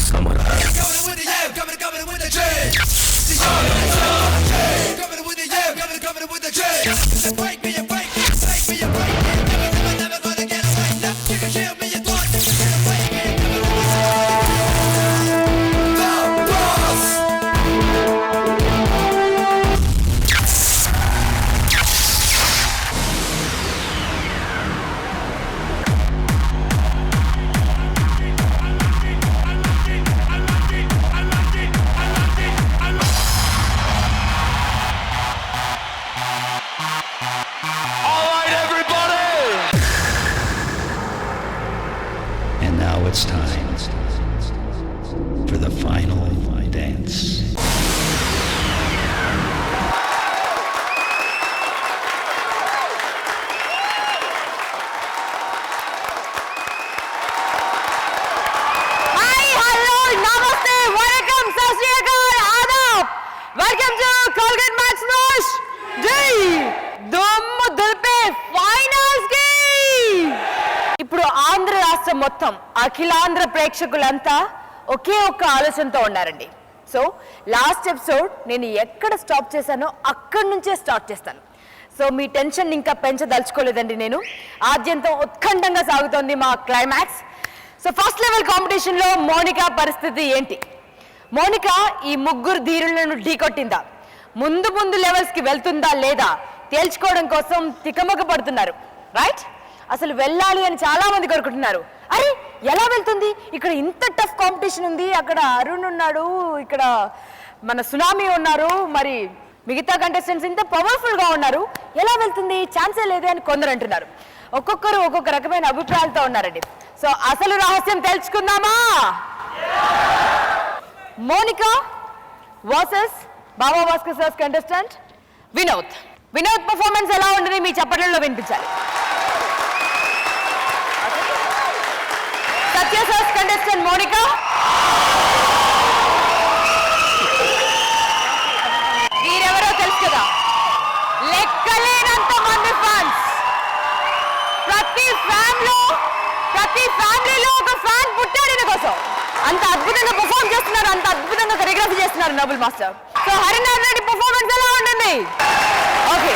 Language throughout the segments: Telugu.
సమరం. It's time for the final dance. Hi, hello, namaste, welcome, sat shri akal, adab. Welcome to Colgate Max Wash. Jai Dum Dulpe Finals ki. ఇప్పుడు ఆంధ్ర రాష్ట్రం మొత్తం అఖిలాంధ్ర ప్రేక్షకులంతా ఒకే ఒక్క ఆలోచనతో ఉన్నారండి. సో లాస్ట్ ఎపిసోడ్ నేను ఎక్కడ స్టాప్ చేశానో అక్కడి నుంచే స్టార్ట్ చేస్తాను. సో మీ టెన్షన్ ఇంకా పెంచదలుచుకోలేదండి. నేను ఆద్యంతో ఉత్కంఠంగా సాగుతోంది మా క్లైమాక్స్. సో ఫస్ట్ లెవెల్ కాంపిటీషన్లో మోనికా పరిస్థితి ఏంటి? మోనికా ఈ ముగ్గురు ధీరులను ఢీకొట్టిందా? ముందు ముందు లెవెల్స్కి వెళ్తుందా లేదా తేల్చుకోవడం కోసం తికమక పడుతున్నారు. రైట్? అసలు వెళ్ళాలి అని చాలా మంది కోరుకుంటున్నారు. అరే ఎలా వెళ్తుంది? ఇక్కడ ఇంత టఫ్ కాంపిటీషన్ ఉంది, అక్కడ అరుణ్ ఉన్నాడు, ఇక్కడ మన సునామీ ఉన్నారు, మరి మిగతా కంటెస్టెంట్స్ ఇంత పవర్ఫుల్గా ఉన్నారు, ఎలా వెళ్తుంది? ఛాన్సే లేదే అని కొందరు అంటున్నారు. ఒక్కొక్కరు ఒక్కొక్క రకమైన అభిప్రాయాలతో ఉన్నారండి. సో అసలు రహస్యం తెలుసుకుందామా? Monika versus Baba Bhaskar sir contestant Vinod. Vinod performance ఎలా ఉంటుంది మీ చప్పట్లలో వినిపించాలి. Satya sir contestant Monika. వీరెవరో తెలుసు కదా, లెక్కలేనంత మంది ఫ్యాన్స్. ప్రతి ఫ్యామిలీలో ఒక ఫ్యాన్ పుట్టాడు ఈయన కోసం. అంత అద్భుతంగా పర్ఫార్మ్ చేస్తున్నారు, అంత అద్భుతంగా కొరియోగ్రఫీ చేస్తున్నారు Noble master. So Harinath Reddy performance ఎలా ఉంటుంది? ఓకే,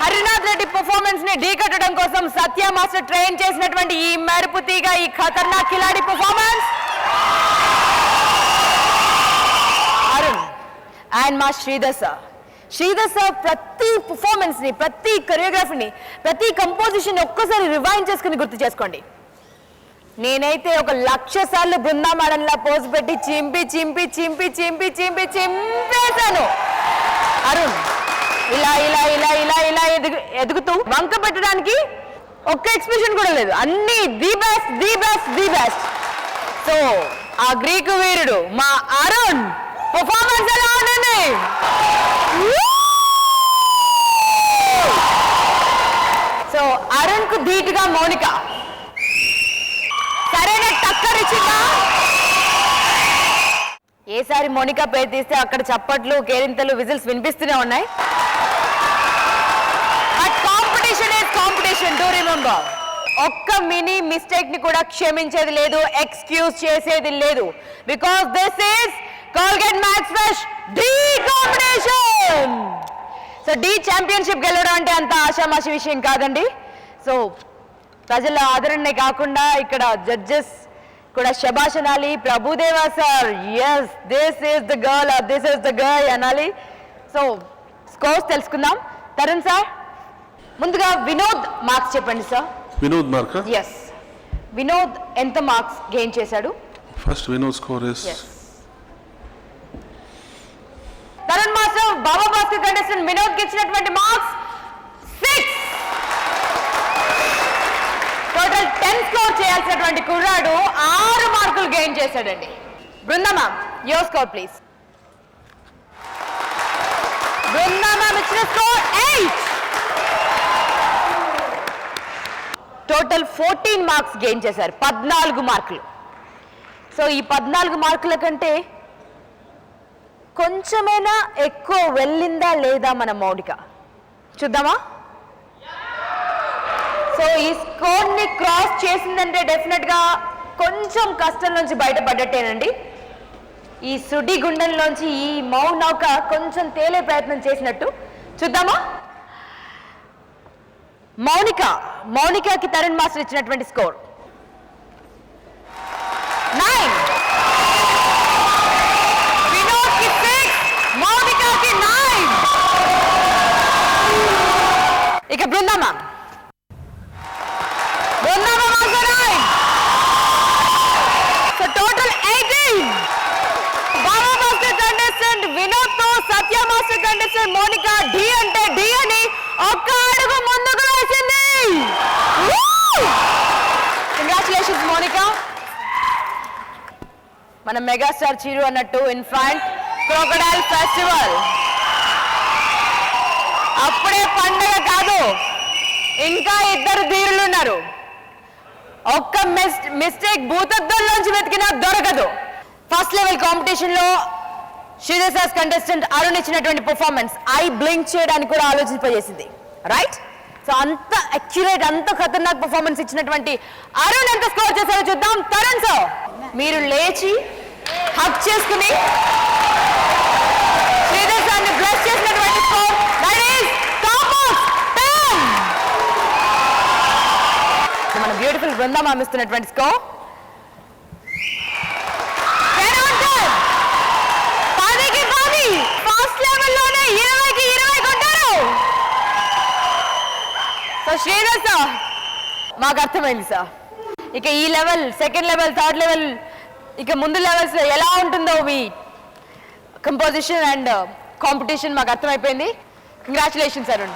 హరినాథ్ రెడ్డి పర్ఫార్మెన్స్ ని ఢీకొట్టడం కోసం సత్య మాస్టర్ ట్రైన్ చేసినటువంటి ఈ మెరుపు తీగ, ఈ ఖతర్నాక్ కిలాడి పర్ఫార్మెన్స్ అరుణ్ అండ్ మా శ్రీధర్ సార్. శ్రీధర్ సార్ ప్రతి పర్ఫార్మెన్స్ ని, ప్రతి కొరియోగ్రఫీని, ప్రతి కంపోజిషన్ ఒక్కసారి రివైండ్ చేసుకుని గుర్తు చేసుకోండి. నేనైతే ఒక 1,00,000 సార్లు బృందా మేడంలా పోజ్ పెట్టి చింపేశాను. అరుణ్ ఇలా ఇలా ఇలా ఇలా ఇలా ఎదుగుతూ వంక పెట్టడానికి ఒక్క ఎక్స్ప్రెషన్ కూడా లేదు, అన్ని the best the best the best. So ఆ గ్రీకు వీరుడు మా అరుణ్ పర్ఫార్మెన్స్ ఎలా ఉంటుంది? సో అరుణ్ కు ధీటుగా మౌనిక సరైన టక్కర్ ఇచ్చిందా? ఏసారి మోనికా పేరు తీస్తే అక్కడ చప్పట్లు, కేరింతలు, విజిల్స్ వినిపిస్తూనే ఉన్నాయి. But competition is competition, do remember. ఒక్క మినీ మిస్టేక్ ని కూడా క్షమించేది లేదు, ఎక్స్క్యూజ్ చేసేది లేదు. Because this is Colgate max fresh Dhee competition. So Dhee championship గెలవడం అంటే అంత ఆషామాషి విషయం కాదండి. సో ప్రజల ఆదరణనే కాకుండా ఇక్కడ జడ్జెస్ కూడా శబాష్ అనాలి. Prabhudeva sir, yes this is the girl, this is the girl అనాలి. సో స్కోర్స్ తెలుసుకుందాం. తరుణ్ సార్, ముందుగా వినోద్ మార్క్స్ చెప్పండి సార్. వినోద్ మార్క్? ఎస్, వినోద్ ఎంత మార్క్స్ గెయిన్ చేశాడు? First Vinod score is Tarun master Baba Bhaskar contestant Vinod కి ఇచ్చినటువంటి మార్క్స్ 6. టోటల్ 10 స్కోర్ చేయాల్సినటువంటి కుర్రాడు 6 మార్కులు గెయిన్ చేశాడండి. Brinda ma'am, your score please. Brinda ma'am ఇచ్చిన స్కోర్ 8. టోటల్ 14 మార్క్స్ గెయిన్ చేశారు, 14 మార్కులు. సో ఈ 14 మార్కుల కంటే కొంచెమైనా ఎక్కువ వెళ్ళిందా లేదా మన మౌనిక చూద్దామా? సో ఈ స్కోర్ ని క్రాస్ చేసిందంటే డెఫినెట్ గా కొంచెం కష్టం నుంచి బయటపడ్డట్టేనండి. ఈ సుడి గుండంలోంచి ఈ నౌక కొంచెం తేలే ప్రయత్నం చేసినట్టు. చూద్దామా? మౌనికాకి తరుణ్ మాస్టర్ ఇచ్చినటువంటి స్కోర్ 9, వినోద్కి 6, మౌనికాకి 9. ఇక Brinda ma'am also 9. So total 18. బాబా మాస్టర్ కంటెస్టెంట్ వినోద్ తో సత్య మాస్టర్ కంటెస్టెంట్ మౌనిక డి అంటే డి అని ఒక్క అడుగు ముందుకు వేసింది. కంగ్రాచులేషన్స్ మౌనిక. మన మెగాస్టార్ చిరు అన్నట్టు ఇన్ఫాంట్ క్రోకడైల్ ఫెస్టివల్ అప్పుడే పండగ కాదు, ఇంకా ఇద్దరు ధీరులు ఉన్నారు. ఒక్క మిస్టేక్ భూతద్దంలోంచి వెతికినా దొరకదు. ఫస్ట్ లెవెల్ కాంపిటీషన్ లో శ్రీదేశాస్ కంటెస్టెంట్ అరుణ్ ఇచ్చినటువంటి పర్ఫార్మెన్స్ ఐ బ్లింక్ చేయడానికి కూడా ఆలోచింపజేసింది. రైట్? సో అంత అక్యురేట్, అంత ఖతర్నాక్ పర్ఫార్మెన్స్ ఇచ్చినటువంటి అరుణ్ ఎంత స్కోర్ చేశారో చూద్దాం. తరుణ్ సార్, మీరు లేచి హక్ చేసుకుని శ్రీదేశాన్ని బ్లెస్ చేసినటువంటి స్కోర్ దట్ ఈస్ టాప్ 10. మన బ్యూటిఫుల్ బృందా మ్యామ్ ఇస్తున్నటువంటి స్కోర్ 10కి 10. ఫస్ట్ లెవెల్లోనే 20కి 20 కొట్టారు. సో శ్రీధర్ సార్, మాకు అర్థమైంది సార్. ఇక ఈ level, second level, third level, ఇక ముందు లెవెల్స్ లో ఎలా ఉంటుందో మీ కంపోజిషన్ అండ్ కాంపిటీషన్ మాకు అర్థమైపోయింది. కంగ్రాచులేషన్స్ అరుణ్.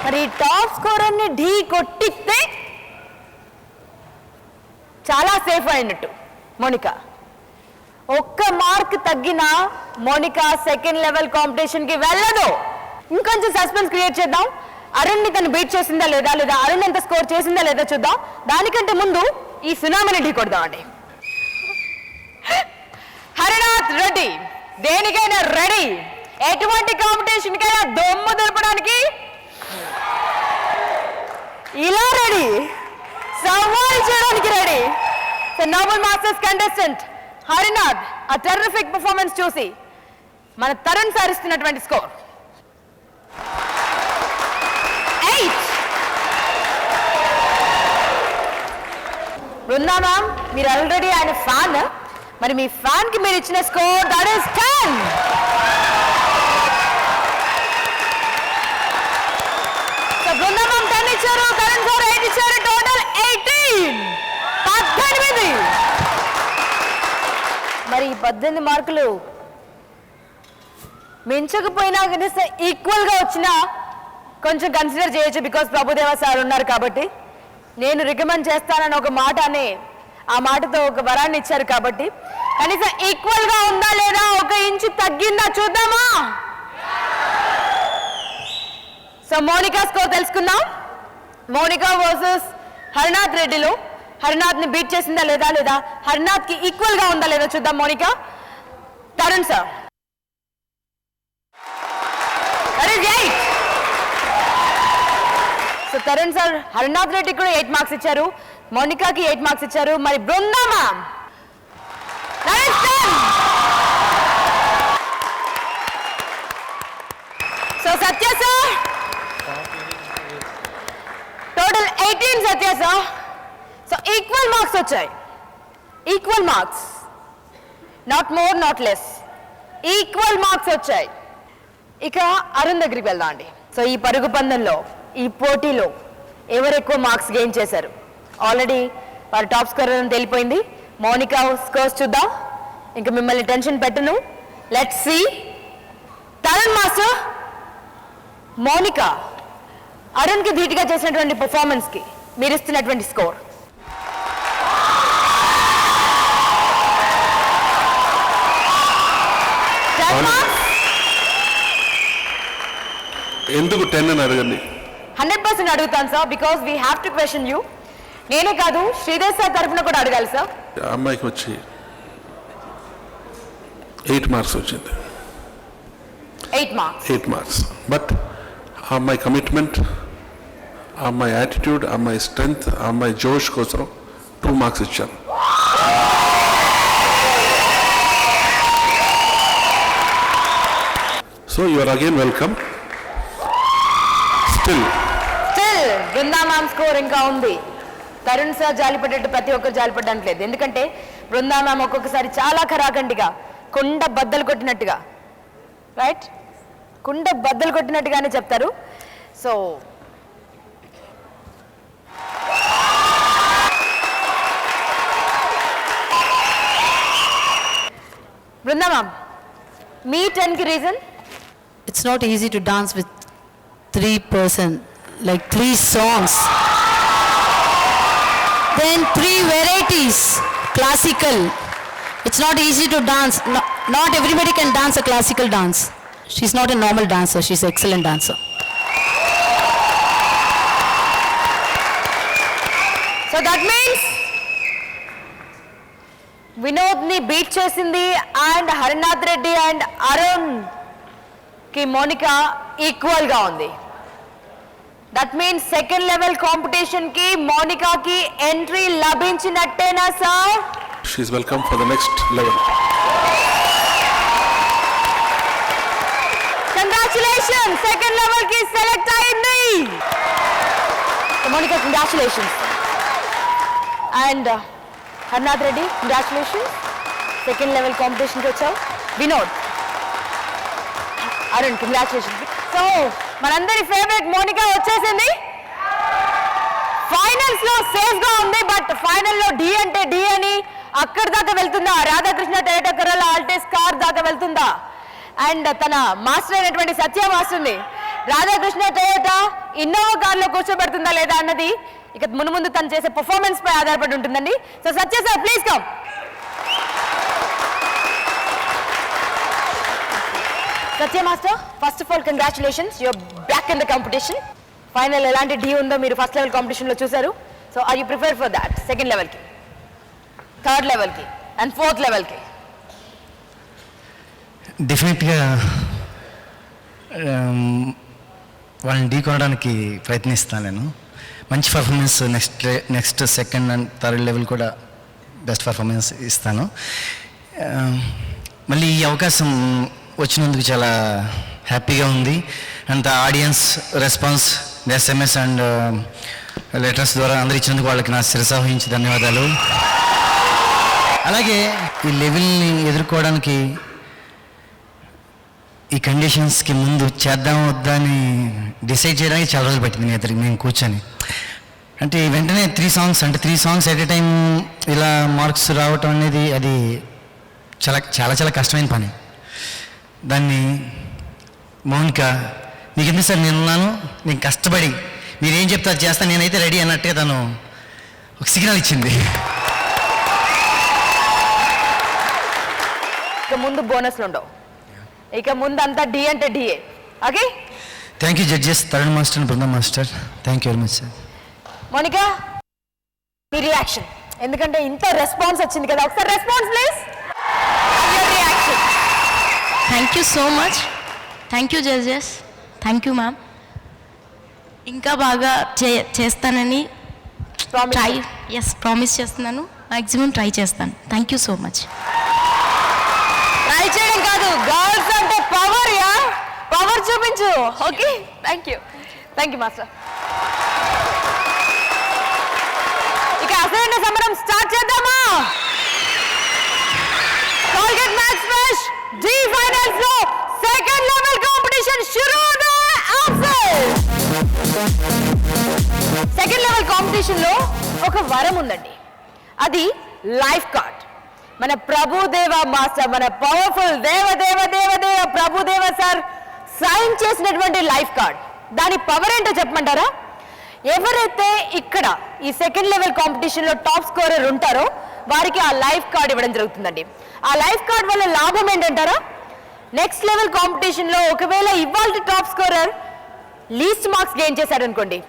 మరి టాప్ స్కోర్ అన్ని ఢీ కొట్టిస్తే చాలా సేఫ్ అయినట్టు మౌనిక. ఒక్క మార్క్ తగ్గిన మౌనిక సెకండ్ లెవెల్ కాంపిటీషన్ కి వెళ్ళదు. ఇంకొంచెం సస్పెన్స్ క్రియేట్ చేద్దాం. అరుణ్ ని తను బీట్ చేసిందా లేదా అరుణ్ ఎంత స్కోర్ చేసిందా లేదా చూద్దాం. దానికంటే ముందు ఈ సునామీని ఢీ కొడదామండి. హరినాథ్ రెడ్డి దేనికైనా రెడీ, ఎటువంటి కాంపిటీషన్ కైనా దొమ్ము దులపడానికి ఇలా రెడీ, సవాల్ చేయడానికి ready. Nobel masters contestant Harinath ఆ టెర్రిఫిక్ పర్ఫార్మెన్స్ చూసి మన తరుణ్ సార్ ఇస్తున్నటువంటి స్కోర్ 8. బృందా మ్యామ్, మీరు ఆల్రెడీ ఆయన ఫ్యాన్, మరి మీ ఫ్యాన్ కి మీరు ఇచ్చిన score that is 10. So Brinda ma'am 10 ఇచ్చారు, తరుణ్ సార్ 8 ఇచ్చారు, టోటల్ 18. మరి 18 మార్కులు మించకపోయినా కనీసం ఈక్వల్ గా వచ్చినా కొంచెం కన్సిడర్ చేయొచ్చు. బికాస్ ప్రభుదేవ సార్ ఉన్నారు కాబట్టి. నేను రికమెండ్ చేస్తానని ఒక మాట అనే ఆ మాటతో ఒక వరాన్ని ఇచ్చారు కాబట్టి కనీసం ఈక్వల్ గా ఉందా లేదా, 1 ఇంచు తగ్గిందా చూద్దామా? సో మౌనికా స్కోర్ తెలుసుకుందాం. మౌనికా వర్సెస్ హరినాథ్ రెడ్డిలో హరినాథ్ ని బీట్ చేసిందా లేదా హరినాథ్ కి ఈక్వల్ గా ఉందా లేదా చూద్దాం. Mounika. Tarun sir, that is 8. So Tarun sir Harinath Reddy కూడా 8 మార్క్స్ ఇచ్చారు, మౌనికాకి 8 మార్క్స్ ఇచ్చారు. మరి Brinda ma'am that is 10. So Satya sir total 18 Satya sir. So equal marks వచ్చాయి, equal marks, not more not less, equal marks వచ్చాయి. ఇక అరుణ్ దగ్గరికి వెళ్దాం అండి. సో ఈ పరుగు పందెంలో, ఈ పోటీలో ఎవరు ఎక్కువ మార్క్స్ గెయిన్ చేశారు? ఆల్రెడీ వారు టాప్ స్కోర్ అని తెలిపోయింది. మౌనికా స్కోర్స్ చూద్దాం, ఇంకా మిమ్మల్ని టెన్షన్ పెట్టను. Let's see. Tarun master, Mounika Arun కి ధీటుగా చేసినటువంటి పర్ఫార్మెన్స్ కి మీరు ఇస్తున్నటువంటి స్కోర్. ఎందుకు 10 అని అడగండి. 100% అడుగుతాను sir, because we have to question you. నేనే కాదు, శ్రీదేశ్ సార్ తరఫున కూడా అడగాలి సార్. అమ్మాయికి వచ్చి 8 మార్క్స్ వచ్చింది. 8 మార్క్స్. బట్ ఆ అమ్మాయి కమిట్మెంట్, ఆ అమ్మాయి యాటిట్యూడ్, ఆ అమ్మాయి స్ట్రెంగ్త్, ఆ అమ్మాయి జోష్ కోసం 2 మార్క్స్ ఇచ్చాను. So you are again welcome. Still Brinda ma'am score ఇంకా ఉంది. తరుణ్ సార్ జాలిపడ్డట్టు ప్రతి ఒక్కరు జాలిపడ్డానికి లేదు. ఎందుకంటే బృందా మ్యామ్ ఒక్కొక్కసారి చాలా ఖరాఖండిగా కుండ బద్దలు కొట్టినట్టుగా, రైట్, కుండ బద్దలు కొట్టినట్టుగానే చెప్తారు. సో బృందా మ్యామ్, మీ 10కి reason? It's not easy to dance with 3 like 3 songs. Then 3 varieties, classical. It's not easy to dance. Not everybody can dance a classical dance. She's not a normal dancer. She's an excellent dancer. So that means వినోద్ని బీట్ చేసింది అండ్ హరినాథ్ రెడ్డి అండ్ అరుణ్ కి మోనికా ఈక్వల్ గా ఉంది. That means second level competition కి మోనికాకి ఎంట్రీ లభించినట్టేనా sir? She is welcome for the next level. Congratulation, second level కి సెలెక్ట్ అయింది Monika. Congratulations. And Harinath Reddy, congratulations, second level కాంపిటీషన్కి వచ్చావు. వినోద్, అరుణ్, కంగ్రాచులేషన్స్. సో మనందరి ఫేవరెట్ మోనికా వచ్చేసింది. ఫైనల్స్ లో సేఫ్ గా ఉంది, బట్ ఫైనల్ లో డి అంటే డి అని అక్కడి దాకా వెళ్తుందా? రాధాకృష్ణ టొయోటా కరోలా ఆల్టెస్ కార్ దాకా వెళ్తుందా? అండ్ తన మాస్టర్ అయినటువంటి సత్య మాస్టర్ని రాధాకృష్ణ టొయోటా ఇన్నోవా కార్ లో కూర్చోబెడుతుందా లేదా అన్నది ఇక ముందు తను చేసే పర్ఫార్మెన్స్ పై ఆధారపడి ఉంటుందండి. So Satya sir, please come. Satya master, first of all congratulations, you're back in the competition. Final ఎలాంటి డి ఉందో మీరు ఫస్ట్ లెవెల్ కాంపిటీషన్ లో చూసారు. So are you prepare for that? Second level కి, థర్డ్ లెవెల్ కి అండ్ ఫోర్త్ లెవెల్ కి? డెఫినెట్గా వాళ్ళని ఢీ కొనడానికి ప్రయత్నిస్తాను నేను. మంచి performance next second and third level కూడా బెస్ట్ పర్ఫార్మెన్స్ ఇస్తాను. మళ్ళీ ఈ అవకాశం వచ్చినందుకు చాలా హ్యాపీగా ఉంది. And audience response, SMS and letters ద్వారా అందరు ఇచ్చినందుకు వాళ్ళకి నా శిరసావహించి ధన్యవాదాలు. అలాగే ఈ లెవెల్ని ఎదుర్కోవడానికి ఈ కండిషన్స్కి ముందు చేద్దాం వద్దా అని డిసైడ్ చేయడానికి చాలా రోజులు పట్టింది మేము కూర్చొని. అంటే వెంటనే 3 సాంగ్స్ అంటే 3 సాంగ్స్ ఎట్ ఏ టైం ఇలా మార్క్స్ రావటం అనేది అది చాలా చాలా చాలా కష్టమైన పని. దాన్ని మౌనిక, నీకు ఎందుకు సార్, నేనున్నాను, నేను కష్టపడి మీరేం చెప్తే అది చేస్తాను, నేనైతే రెడీ అన్నట్టుగా తను ఒక సిగ్నల్ ఇచ్చింది. ఇక ముందు బోనస్లు ఉండవు, ఇక ముందు అంతా డి అంటే డిఏ. Okay, thank you judges, Tarun master, Brinda master, thank you very much sir. Monika, మీ రియాక్షన్, ఎందుకంటే ఇంత రెస్పాన్స్ వచ్చింది కదా, ఒకసారి response please. Reaction. Thank you so much, thank you judges, thank you ma'am. ఇంకా బాగా చేస్తానని ప్రామిస్ చేస్తున్నాను, మ్యాక్సిమం ట్రై చేస్తాను. Thank you so much. Try చేయడం కాదు, గర్ల్స్ అంటే పవర్, యా పవర్ చూపించు. Okay, thank you master. ఇక అసలైన సమరం స్టార్ట్ చేద్దామా? Colgate max fresh Dhee finals లో సెకండ్ లెవెల్ కాంపిటీషన్ షురూ దే ఆఫ్సర్. సెకండ్ లెవెల్ కాంపిటీషన్ లో ఒక వరం ఉందండి, అది లైఫ్ కార్డ్. మన ప్రభుదేవ మాస్టర్, మన పవర్ఫుల్ దేవ ప్రభుదేవ సార్ సైన్ చేసినటువంటి లైఫ్ కార్డ్. దాని పవర్ ఏంటో చెప్పమంటారా? ఎవరైతే ఇక్కడ ఈ సెకండ్ లెవెల్ కాంపిటీషన్ లో టాప్ స్కోరర్ ఉంటారో వారికి ఆ లైఫ్ కార్డ్ ఇవ్వడం జరుగుతుందండి. ఆ లైఫ్ కార్డ్ వల్ల లాభం ఏంటంటారా? నెక్స్ట్ లెవెల్ కాంపిటీషన్ లో ఒకవేళ ఇవాళ top scorer least marks gain చేశారనుకోండి,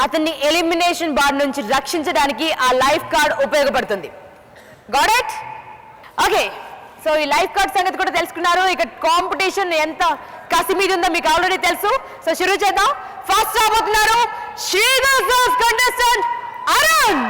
అతన్ని ఎలిమినేషన్ బార్ నుంచి రక్షించడానికి ఆ లైఫ్ కార్డ్ ఉపయోగపడుతుంది. Got it? ఓకే, సో ఈ లైఫ్ కార్డ్ సంగతి కూడా తెలుసుకున్నారు. ఇక కాంపిటీషన్ ఎంత కసి మీద ఉందో మీకు ఆల్రెడీ తెలుసు. సో షురూ చేద్దాం. ఫస్ట్ రాబోతున్నారు కంటెస్టెంట్ అరుణ్.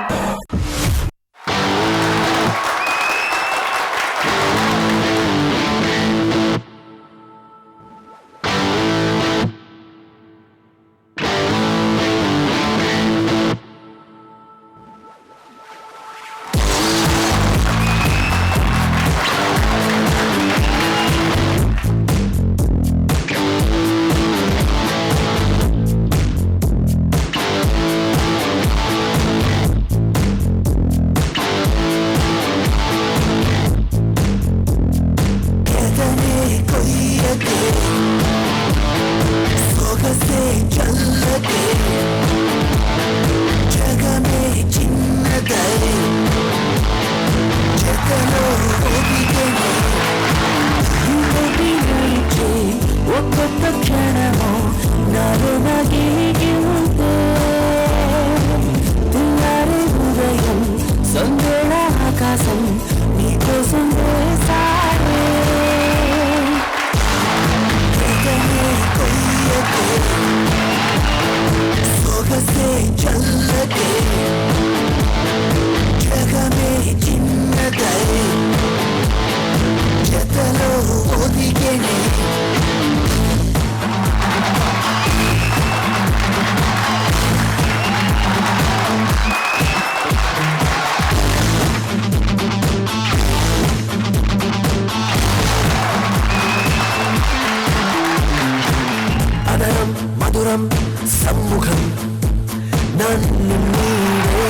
నన్ను నీవే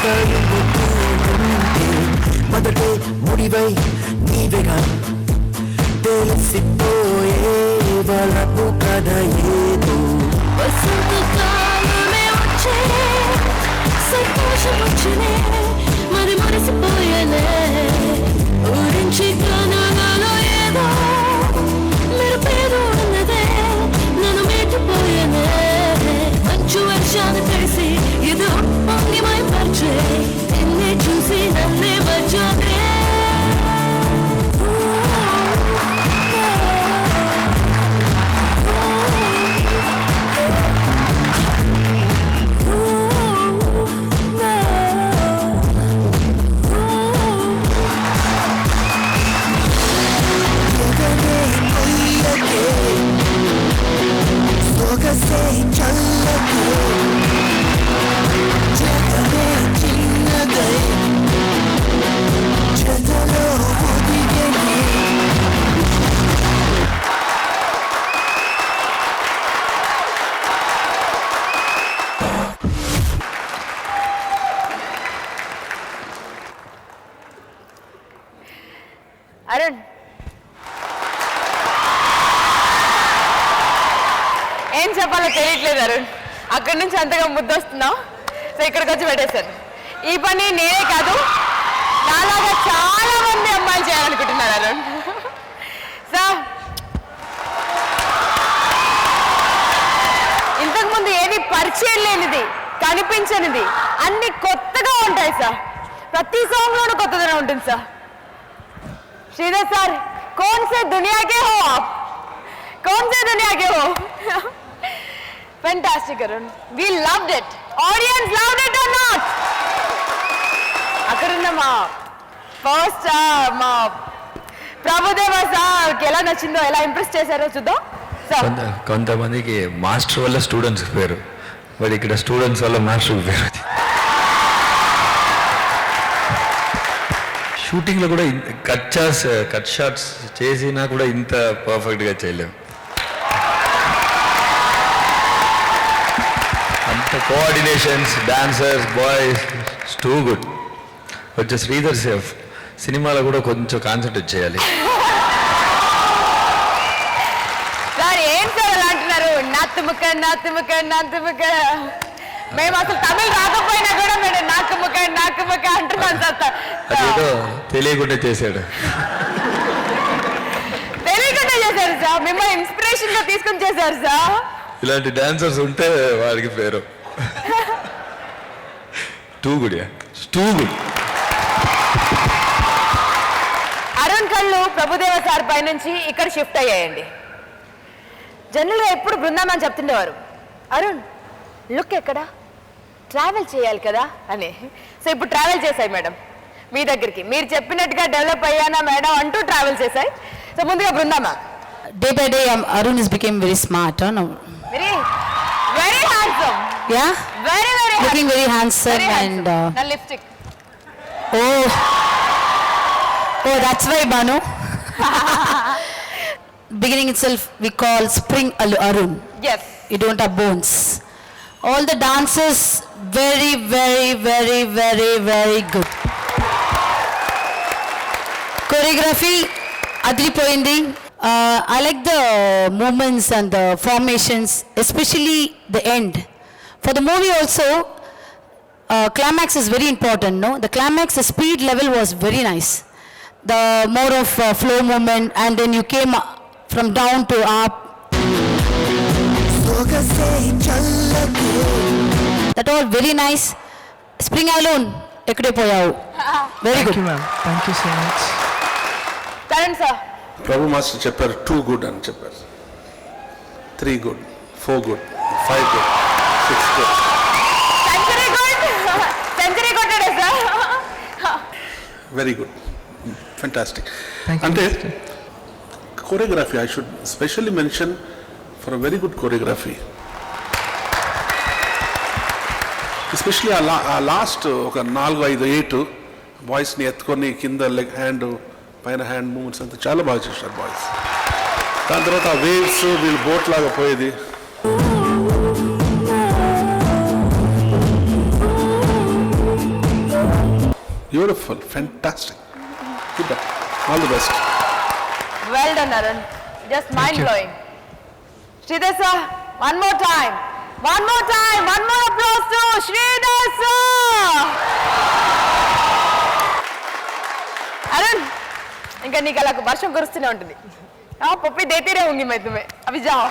కలుపుతూ ఉంటే మొదటే ముడివై నీవేగా తెలిసిపోయే వలపు కథ ఏదో వసంతకాలమే వచ్చే సంతోషం వచ్చనే మరి మరిసిపోయేనే ఊరించి కనగలో ఏదో మీరు పేరు ఉన్నదే నన్ను మీటిపోయేనే మంచు వర్షాన్ని తెలిసి ఇది పొంగి మైపరిచే నిన్నే చూసి నన్నే మర్చానే సొగసే చల్లకే జగమే చిన్నదై జతలో ఒదిగనే అరుణ్ ఏం చెప్పాలో తెలియట్లేదు అరుణ్. అక్కడి నుంచి అంతగా ముద్దొస్తున్నావు. సో ఇక్కడికి వచ్చి పెట్టేశాను. ఈ పని నేనే కాదు, నాలాగా చాలా మంది అమ్మాయిలు చేయాలనుకుంటున్నారు అరుణ్. సో ఇంతకుముందు ఏది పరిచయం లేనిది, కనిపించనిది అన్ని కొత్తగా ఉంటాయి సార్. ప్రతి సాంగ్లోనూ కొత్తదనం ఉంటుంది సార్. श्रीधर सर, कौन से दुनिया के हो आप? कौन से दुनिया के हो? Fantastic, Arun. We loved it. Audience loved it or not? అక్కడున్న మా ఫస్ట్ మా ప్రభుదేవ సార్ ఎలా నచ్చిందో, ఎలా ఇంప్రెస్ చేశారో చూద్దాం. సార్ కొంతమందికి మాస్టర్ వల్ల స్టూడెంట్స్ పేరు, మరి ఇక్కడ స్టూడెంట్స్ వల్ల మాస్టర్ పేరు. షూటింగ్లో కూడా కట్ షాట్స్ చేసినా కూడా ఇంత పర్ఫెక్ట్గా చేయలేము. అంత coordinations, dancers, boys too good. కొంచెం శ్రీధర్ సేఫ్ సినిమాలో కూడా కొంచెం కాన్సన్ట్రేట్ చేయాలి. సార్ ఏం సార్ అలా అంటున్నారు? నాతుముక నాతుముక నాతుముక. మేము అసలు తమిళ రాకపోయినా కూడా మేము నాకుముక అంటున్నాను సార్. అదేదో తెలియకుండా చేశాడు. తెలియకుండా చేశారు సార్, మిమ్మల్ని ఇన్స్పిరేషన్ గా తీసుకుని చేశారు సార్. ఇలాంటి డాన్సర్స్ ఉంటే వాడికి పేరు. Too good, too good. Arun కళ్ళు ప్రభుదేవ సార్ పై నుంచి ఇక్కడ షిఫ్ట్ అయ్యాయండి. జనరల్గా ఎప్పుడు బృందామని చెప్తుండేవారు, అరుణ్ లుక్ ఎక్కడ, ట్రావెల్ చేయాలి కదా అని. సో ఇప్పుడు ట్రావెల్ చేశాయి మేడం మీ దగ్గరికి. మీరు చెప్పినట్టుగా డెవలప్ అయ్యానా మేడం అంటూ ట్రావెల్ చేశాయి. సో ముందుగా బృందామా. Day by day, Arun is became very smart, no? Very very handsome. Yeah? Very very Looking very handsome and... నా lipstick. Oh, that's why, Banu. Beginning itself, we call Spring Arun. Yes. You don't have bones. All the dancers, very, very, very, very, very good. Choreography, adripoyindi. I like the movements and the formations, especially the end. For the movie also, climax is very important, no? The climax, the speed level was very nice. The more of flow movement, and then you came from down to up. సొగసే చల్లకే That all very nice. Spring Alone, ekkade poyavu. Very good. Thank you, ma'am. Thank you so much. Tarun sir. Prabhu master చెప్పారు 2 గుడ్ అని చెప్పారు. 3 good, 4 good, 5 good, 6 good. Century కొట్టాడే sir. Very good, fantastic. Thank you, అంటే Master. choreography, I should specially mention for a very good choreography. Especially ఆ లాస్ట్ ఒక 4, 5, 8 బాయ్స్ని ఎత్తుకొని కింద లెగ్ హ్యాండ్ పైన హ్యాండ్ మూమెంట్స్ అంతా చాలా బాగా చేశారు బాయ్స్. దాని తర్వాత ఆ వేవ్స్ వీళ్ళు బోట్ లాగా పోయేది beautiful, fantastic. Keep up, all the best. Well done, Arun. Just mind blowing. Sridhar sir, one more time. One more applause to Sridhar sir. Arun, ఇంకా నీకు అలా వర్షం కురుస్తూనే ఉంటుంది. పప్పి దేతే रहूंगी मैं तुम्हें. अभी जाओ.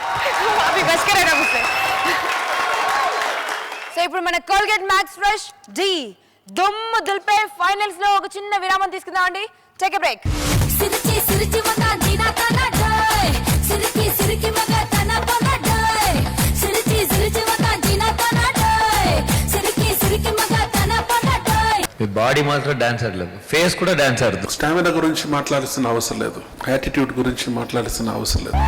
अभी बच के रहना मुझसे. సో ఇప్పుడు మన కోల్గేట్ మ్యాక్స్ ఫ్రెష్ డి దుమ్ము దులిపే ఫైనల్స్ లో ఒక చిన్న విరామం తీసుకుందామండి. Take a break. సిరిచి సిరిచి మగ జీనా తన డోయ్ సిరికి సిరికి మగ తన పన డోయ్ సిరిచి సిరిచి మగ జీనా తన డోయ్ సిరికి సిరికి మగ తన పన డోయ్. మీ బాడీ మాత్రం డాన్స్ ఆడలేదు, ఫేస్ కూడా డాన్స్ ఆడుతుంది. స్టామినా గురించి మాట్లాడాల్సిన అవసరం లేదు, యాటిట్యూడ్ గురించి మాట్లాడాల్సిన అవసరం లేదు.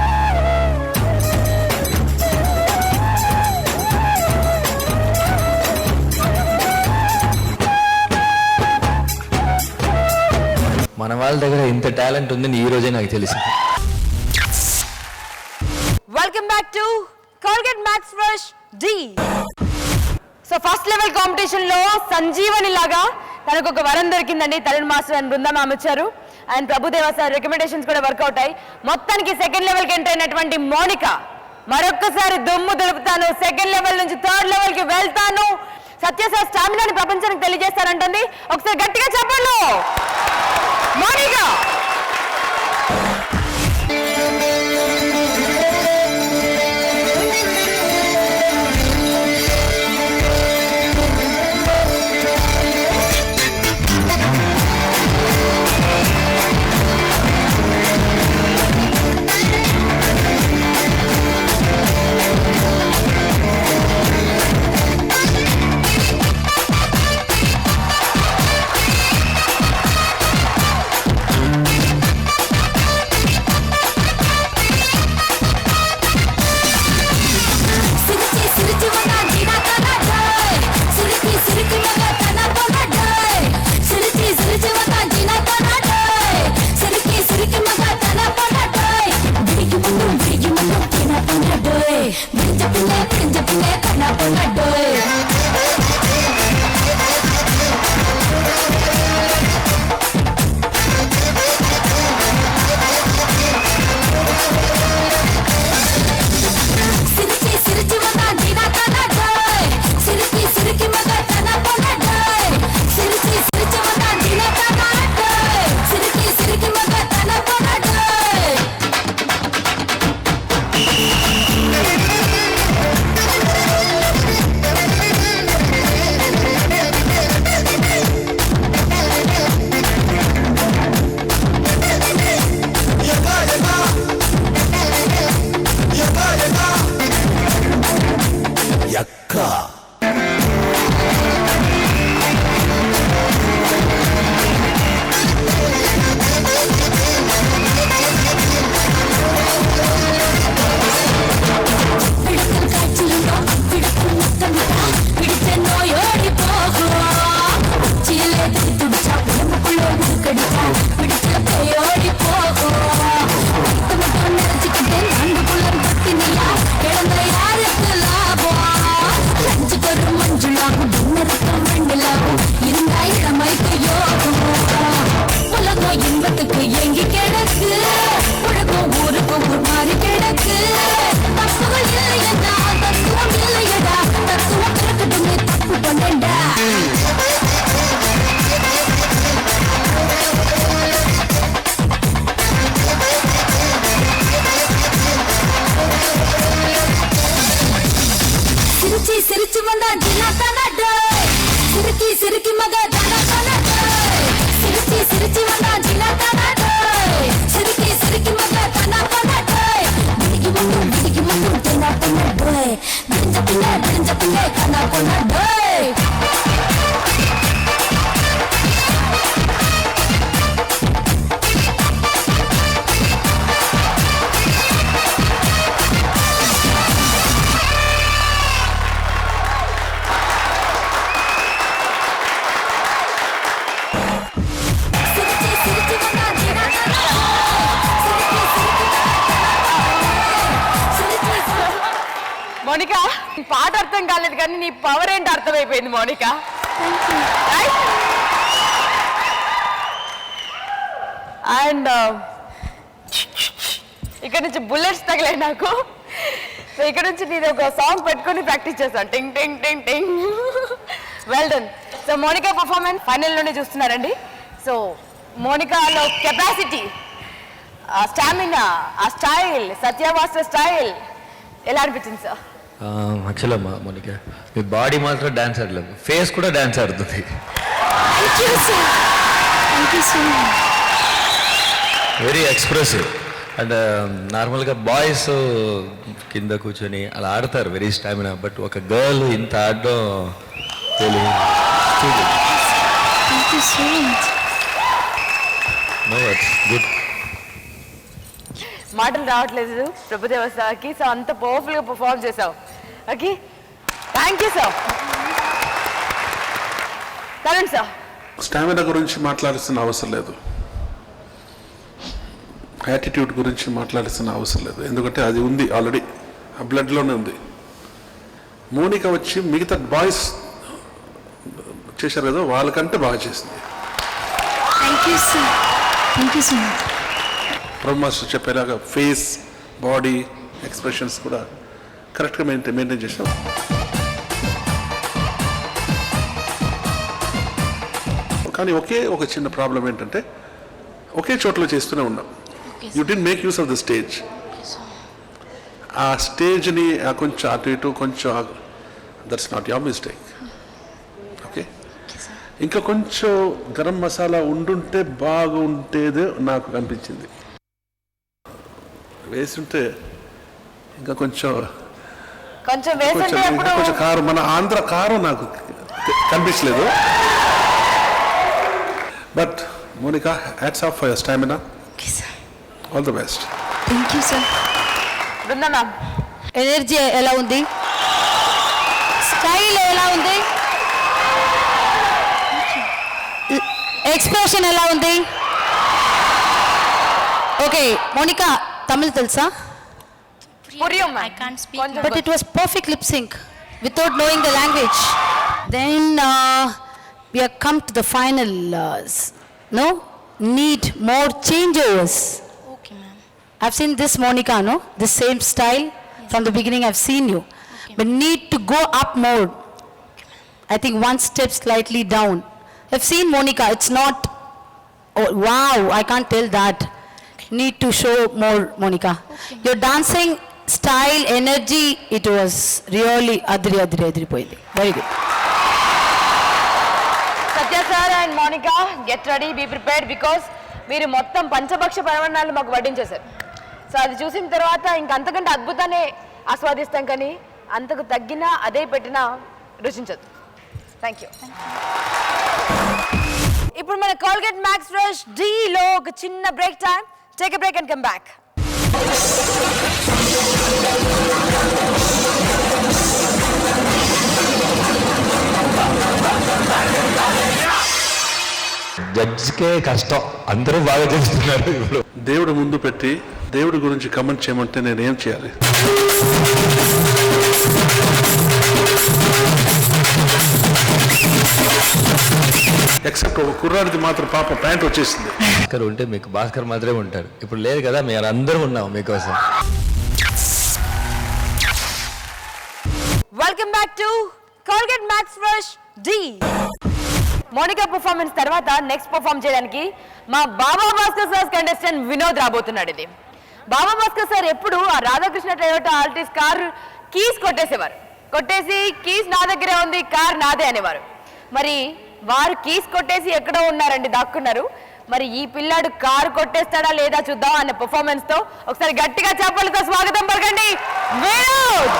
మన వాళ్ళ దగ్గర ఇంత టాలెంట్ ఉందని ఈ రోజే నాకు తెలిసింది. Welcome back to Colgate max fresh Dhee. So first level competition లో సంజీవని లాగా తనకు ఒక వరం దొరికిందండి. Tarun master and Brinda ma'am వచ్చారు అండ్ ప్రభుదేవ సార్ రికమెండేషన్స్ కూడా వర్కౌట్ అయ్యి మొత్తానికి సెకండ్ లెవెల్ కి ఎంటర్ అయినటువంటి మోనిక మరొక్కసారి దుమ్ము దులుపుతాను, సెకండ్ లెవెల్ నుంచి థర్డ్ లెవెల్ కి వెళ్తాను, సత్య సార్ స్టామినాని ప్రపంచానికి తెలియజేస్తారంటుంది. ఒకసారి గట్టిగా చెప్పండి మోనిక. మోనిక పాట అర్థం కాలేదు కానీ నీ పవర్ ఏంటి అర్థమైపోయింది మోనిక. అండ్ ఇక్కడ నుంచి బుల్లెట్స్ తగిలాయి నాకు. సో ఇక్కడ నుంచి నేను ఒక సాంగ్ పెట్టుకొని ప్రాక్టీస్ చేస్తాను, టింగ్ టింగ్ టింగ్ టింగ్. Well done. So Monika performance ఫైనల్లోనే చూస్తున్నారండి. సో మోనికాలో కెపాసిటీ, ఆ స్టామినా, ఆ స్టైల్, సత్యవాస్త స్టైల్ ఎలా అనిపించింది సార్? యాక్చువల్లీ మోనికా మీ బాడీ మాత్రం డాన్స్ ఆడలేదు, ఫేస్ కూడా డాన్స్ ఆడుతుంది. Very expressive. అండ్ నార్మల్గా బాయ్స్ కింద కూర్చొని అలా ఆడతారు, వెరీ స్టామినా. బట్ ఒక గర్ల్ ఇంత ఆడడం గుడ్. మాటలు రావట్లేదు ప్రభుదేవ సార్కి. సో అంత పవర్ఫుల్గా పర్ఫార్మ్ చేసావు. Okay, thank you sir. Karan sir, stamina గురించి మాట్లాడాల్సిన అవసరం లేదు, యాటిట్యూడ్ గురించి మాట్లాడాల్సిన అవసరం లేదు, ఎందుకంటే అది ఉంది ఆల్రెడీ, ఆ బ్లడ్లోనే ఉంది. మోనిక వచ్చి మిగతా బాయ్స్ చేశారు కదా, వాళ్ళకంటే బాగా చేసింది. ప్రభు మాస్టర్ చెప్పేలాగా ఫేస్, బాడీ ఎక్స్ప్రెషన్స్ కూడా కరెక్ట్గా మెయింటైన్ చేసాం. కానీ ఒక చిన్న ప్రాబ్లం ఏంటంటే ఒకే చోట్ల చేస్తూనే ఉన్నాం. You didn't make use of the stage. ఆ స్టేజ్ని కొంచెం అటు ఇటు కొంచెం, that's not your mistake. Okay, ఇంకా కొంచెం గరం మసాలా ఉండుంటే బాగుంటేదే నాకు అనిపించింది. వేసుంటే ఇంకా కొంచెం కారం, మన ఆంధ్ర కారం నాకు కనిపించలేదు. But Monika, hats off for your stamina. All the best. Thank you sir. Brinda ma'am, energy ఎలా ఉంది? స్టైల్ ఎలా ఉంది? ఎక్స్ప్రెషన్ ఎలా ఉంది? ఓకే, మోనికా తమిళ్ తెలుసా? I can't speak. But it was perfect lip sync without knowing the language. Then we have come to the final. No, need more changes. Okay, ma'am. I've seen this Monica, no, the same style from the beginning. I've seen you, but need to go up more. I think one step slightly down. I've seen Monica. It's not. Oh wow! I can't tell that. Need to show more, Monica. Your dancing style, energy, it was really adri poyindi. Very good. Satya sir and Monika, get ready, be prepared, because మీరు మొత్తం పంచభక్ష పరమాన్నాలు మాకు వడ్డించేశారు. సో అది చూసిన తర్వాత ఇంకంతకంటే అద్భుతాన్ని ఆస్వాదిస్తాం, కానీ అంతకు తగ్గినా అదే పెట్టినా రుచించదు. Thank you. ఇప్పుడు మన కోల్గేట్ మ్యాక్స్ ఫ్రెష్ డీలో ఒక చిన్న break time. Take a break and come back. జడ్జ్కే కష్టం, అందరూ బాగా చేస్తున్నారు. ఇప్పుడు దేవుడు ముందు పెట్టి దేవుడి గురించి కమెంట్ చేయమంటే నేను ఏం చేయాలి? ఎక్సెప్ట్ ఒక కుర్రాడికి మాత్రం పాప ప్యాంట్ వచ్చేసింది. భాస్కర్ ఉంటే మీకు భాస్కర్ మాత్రమే ఉంటారు, ఇప్పుడు లేదు కదా, మేము అందరూ ఉన్నాం మీకోసం. Welcome back to Colgate max fresh Dhee. Monika performance తర్వాత నెక్స్ట్ పర్ఫార్మ్ చేయడానికి మా బాబా భాస్కర్ సార్ కంటెస్టెంట్ వినోద్ రాబోతున్నాడు. ఇది బాబా భాస్కర్ సార్ ఎప్పుడు ఆ Radhakrishna Toyota Altis car keys కొట్టేసేవారు. కొట్టేసి కీస్ నా దగ్గరే ఉంది, కార్ నాదే అనేవారు. మరి వారు కీస్ కొట్టేసి ఎక్కడో ఉన్నారండి, దాక్కున్నారు. మరి ఈ పిల్లాడు కారు కొట్టేస్తాడా లేదా చూద్దాం అనే పర్ఫార్మెన్స్ తో ఒకసారి గట్టిగా చప్పలతో స్వాగతం పలకండి వినోద్.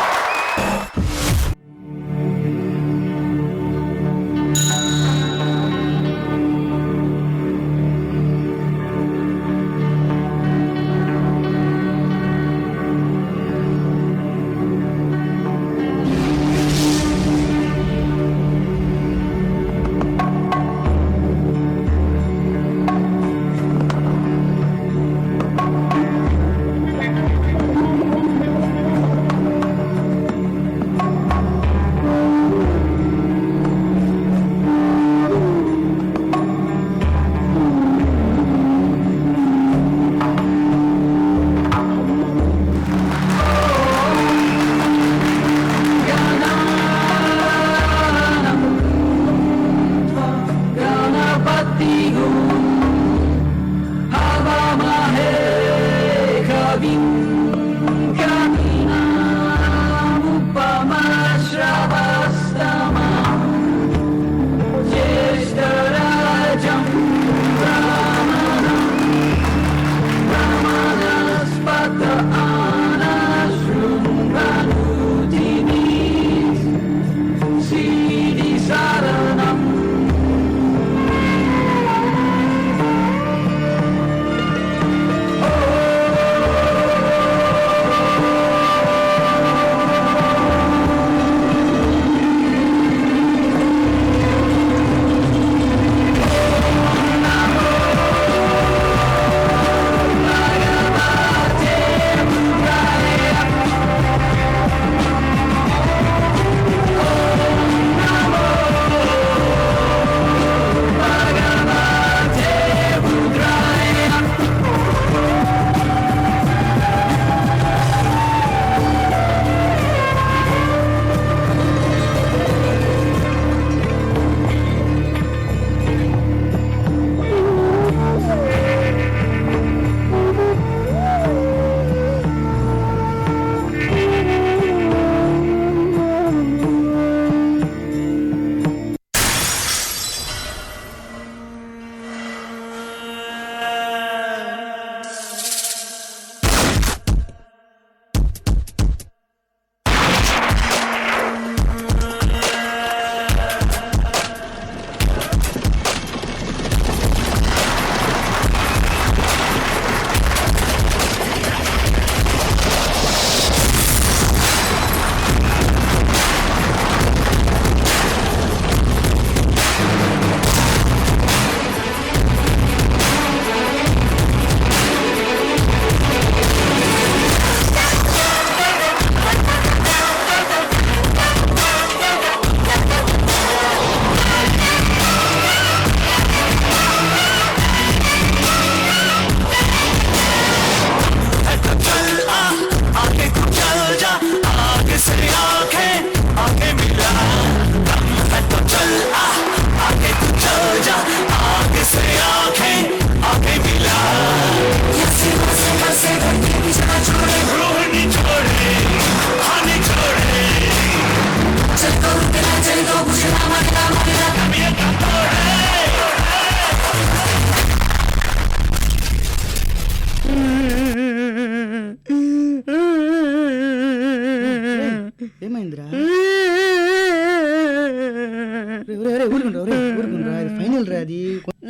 ఫైనల్ రా అది.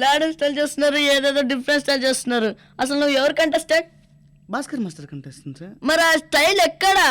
లాడర్ స్టైల్ చేస్తున్నారు, ఏదేదో డిఫరెంట్ స్టైల్ చేస్తున్నారు. అసలు నువ్వు ఎవరు contestant? Bhaskar master contestant sir. మరి ఆ స్టైల్ ఎక్కడా?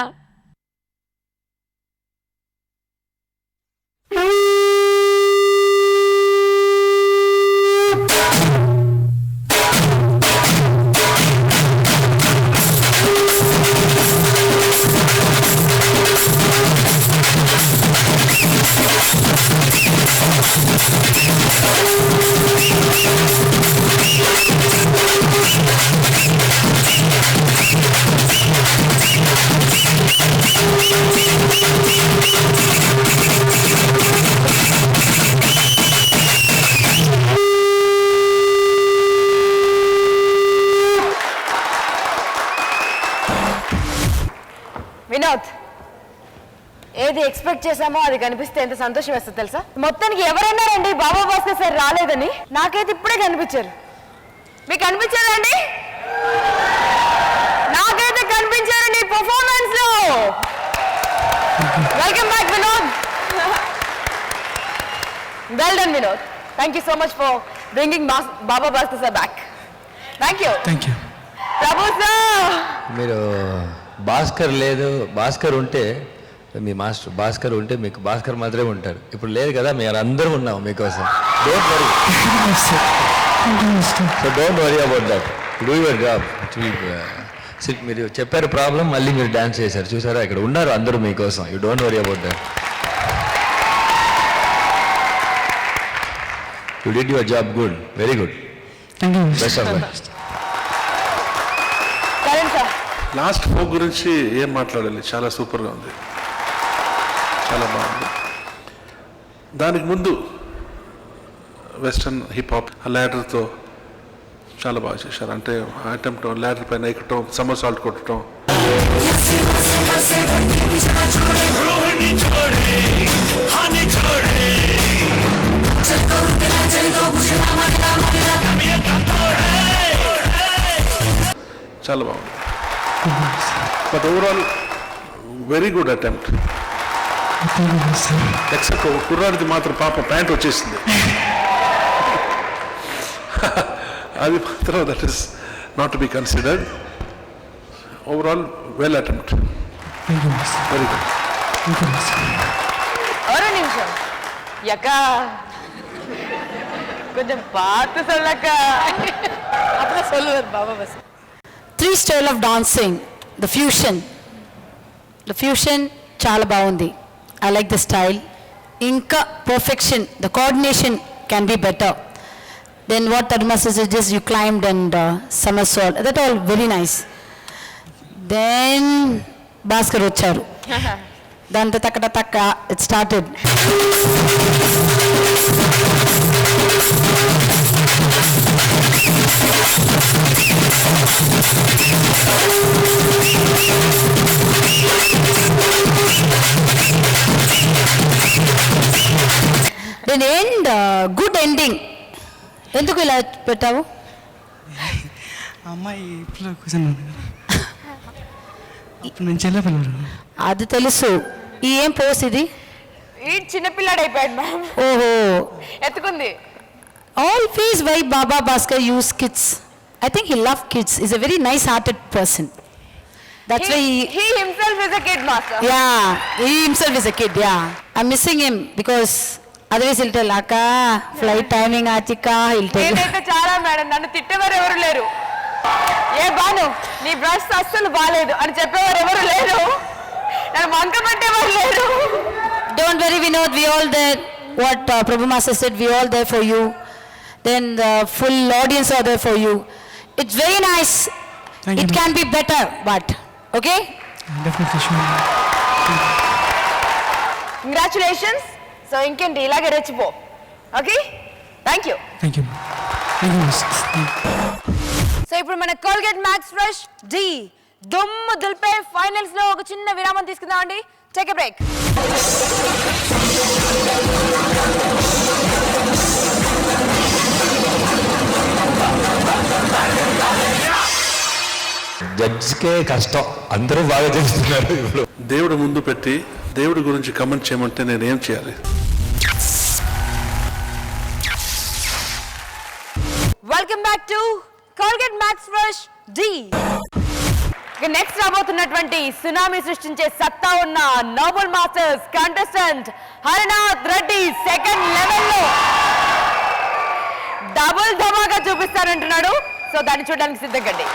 వినోద్, ఏది ఎక్స్పెక్ట్ చేసామో అది కనిపిస్తే ఎంత సంతోషం వేస్తుంది తెలుసా? మొత్తానికి ఎవరన్నారండి బాబా భాస్కర్ సార్ రాలేదని? నాకైతే ఇప్పుడే కనిపించారు. మీకు కనిపించారండి? నాకైతే కనిపించారండి పర్ఫార్మెన్స్ లో. Welcome back Vinod. Well done Vinod. Thank you so much for bringing Baba Bhaskar sir back. Thank you. Prabhu sir, మీరు భాస్కర్ లేదు, భాస్కర్ ఉంటే మీ మాస్టర్ భాస్కర్ ఉంటే మీకు భాస్కర్ మాత్రమే ఉంటారు. ఇప్పుడు లేదు కదా, మీరు అందరూ ఉన్నాం మీకోసం. Don't worry, so don't worry about that. Do your job. మీరు చెప్పారు ప్రాబ్లం, మళ్ళీ మీరు డాన్స్ చేశారు, చూసారా? ఇక్కడ ఉన్నారు అందరూ మీకోసం. You don't worry about that. You did your job good, very good. Best of luck. Last folk గురించి ఏం మాట్లాడాలి, చాలా సూపర్గా ఉంది, చాలా బాగుంది. దానికి ముందు వెస్టర్న్ హిప్ హాప్ ల్యాడర్తో చాలా బాగా చేశారు. అంటే అటెంప్ట్ ల్యాడర్ పైన ఎక్కటం, సమ్మర్ సాల్ట్ కొట్టడం, చాలా బాగుంది. But overall very good attempt. Except కుర్రాడిది మాత్రం పాప ప్యాంట్ వచ్చేసింది. అది మాత్రం that is not to be considered. Overall well attempt, very good. ஒரு நிமிஷம் யக்கா, கொஞ்சம் பார்த்து சொல்லக்கா. அப்புறம் சொல்லுவார் பாபா பஸ். 3 style of dancing, the fusion చాలా బాగుంది. I like the style. ఇంకా perfection, the coordination can be better. Then what తర్మా suggest you climbed and somersault, that all very nice. Then Bhaskar వచ్చారు, దాంతో తక్క it started. Then end good ending. ఎందుకు ఇలా పెట్టావు? అమ్మాయి ఇప్పుడు కూర్చొని ఇప్పుడు నేను చెల్లెపిల్లడు. అది తెలుసు. ఈ ఏం పోస్ ఇది? ఈ చిన్నపిల్లాడు అయిపోయాడు మ్యామ్. ఓహో, ఎత్తుకుంది. always why Baba Bhaskar use kids. I think he love kids. He's a very nice hearted person. That's why he himself is a kid master. yeah, he himself is a kid. Yeah, I'm missing him because otherwise he'll tell akka flight timing achika, he'll tell. నేనైతే చాలా మేడం, నన్ను తిట్టేవారు ఎవరు లేరు. ఏ బాను నీ బ్రష్ అస్సలు బాలేదు అని చెప్పేవారు ఎవరు లేరు. నన్ను వంక పట్టేవారు లేరు. Don't worry Vinod, we all there. What Prabhu Master said, we all there for you. Then the full audience are there for you. It's very nice. Thank It you. can be better, but okay. Definitely sure. Congratulations. So ఇంకేంటి, ఇలాగే రెచ్చిపో. Okay, thank you. Thank you. Thank you. So ఇప్పుడు మన కోల్గేట్ మ్యాక్స్ ఫ్రెష్ డి దుమ్ము దుల్పే ఫైనల్స్ లో ఒక చిన్న విరామం తీసుకుందామండి. Take a break. జడ్జ్కే కష్టం, అందరూ బాగా చేస్తున్నారు. ఇప్పుడు దేవుడు ముందు పెట్టి దేవుడి గురించి కమెంట్ చేయమంటే నేను ఏం చేయాలి? back to Colgate Max Fresh D. ఇక నెక్స్ట్ రాబోతున్నటువంటి సునామీ సృష్టించే సత్తా ఉన్న Nobel masters contestant Harinath Reddy second లెవెల్లో డబుల్ ధమాగా చూపిస్తానంటున్నాడు. సో దాన్ని చూడడానికి సిద్ధంగండి.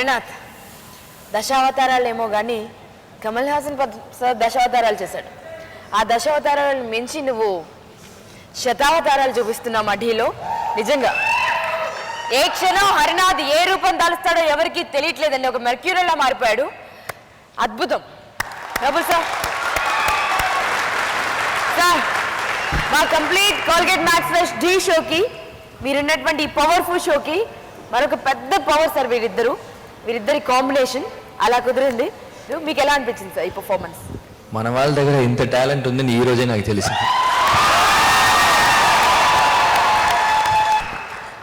హరినాథ్ దశావతారాలు ఏమో కానీ కమల్ హాసన్ సార్ దశావతారాలు చేశాడు. ఆ దశావతారాలను మించి నువ్వు శతావతారాలు చూపిస్తున్నావు మా ఢీలో. నిజంగా ఏ క్షణం హరినాథ్ ఏ రూపం దాలుస్తాడో ఎవరికి తెలియట్లేదండి. ఒక మెర్క్యూరీలా మారిపోయాడు. అద్భుతం. డబుల్ సార్ మా కంప్లీట్ కోల్గేట్ మ్యాక్స్ ఫ్రెష్ ఢీ షోకి మీరున్నటువంటి ఈ పవర్ఫుల్ షోకి మరొక పెద్ద పవర్ సార్ వీరిద్దరి కాంబినేషన్ అలా కుదిరింది. మీకు ఎలా అనిపించింది సార్ ఈ పర్ఫార్మెన్స్? మన వాళ్ళ దగ్గర ఇంత టాలెంట్ ఉందని ఈ రోజే నాకు తెలిసింది.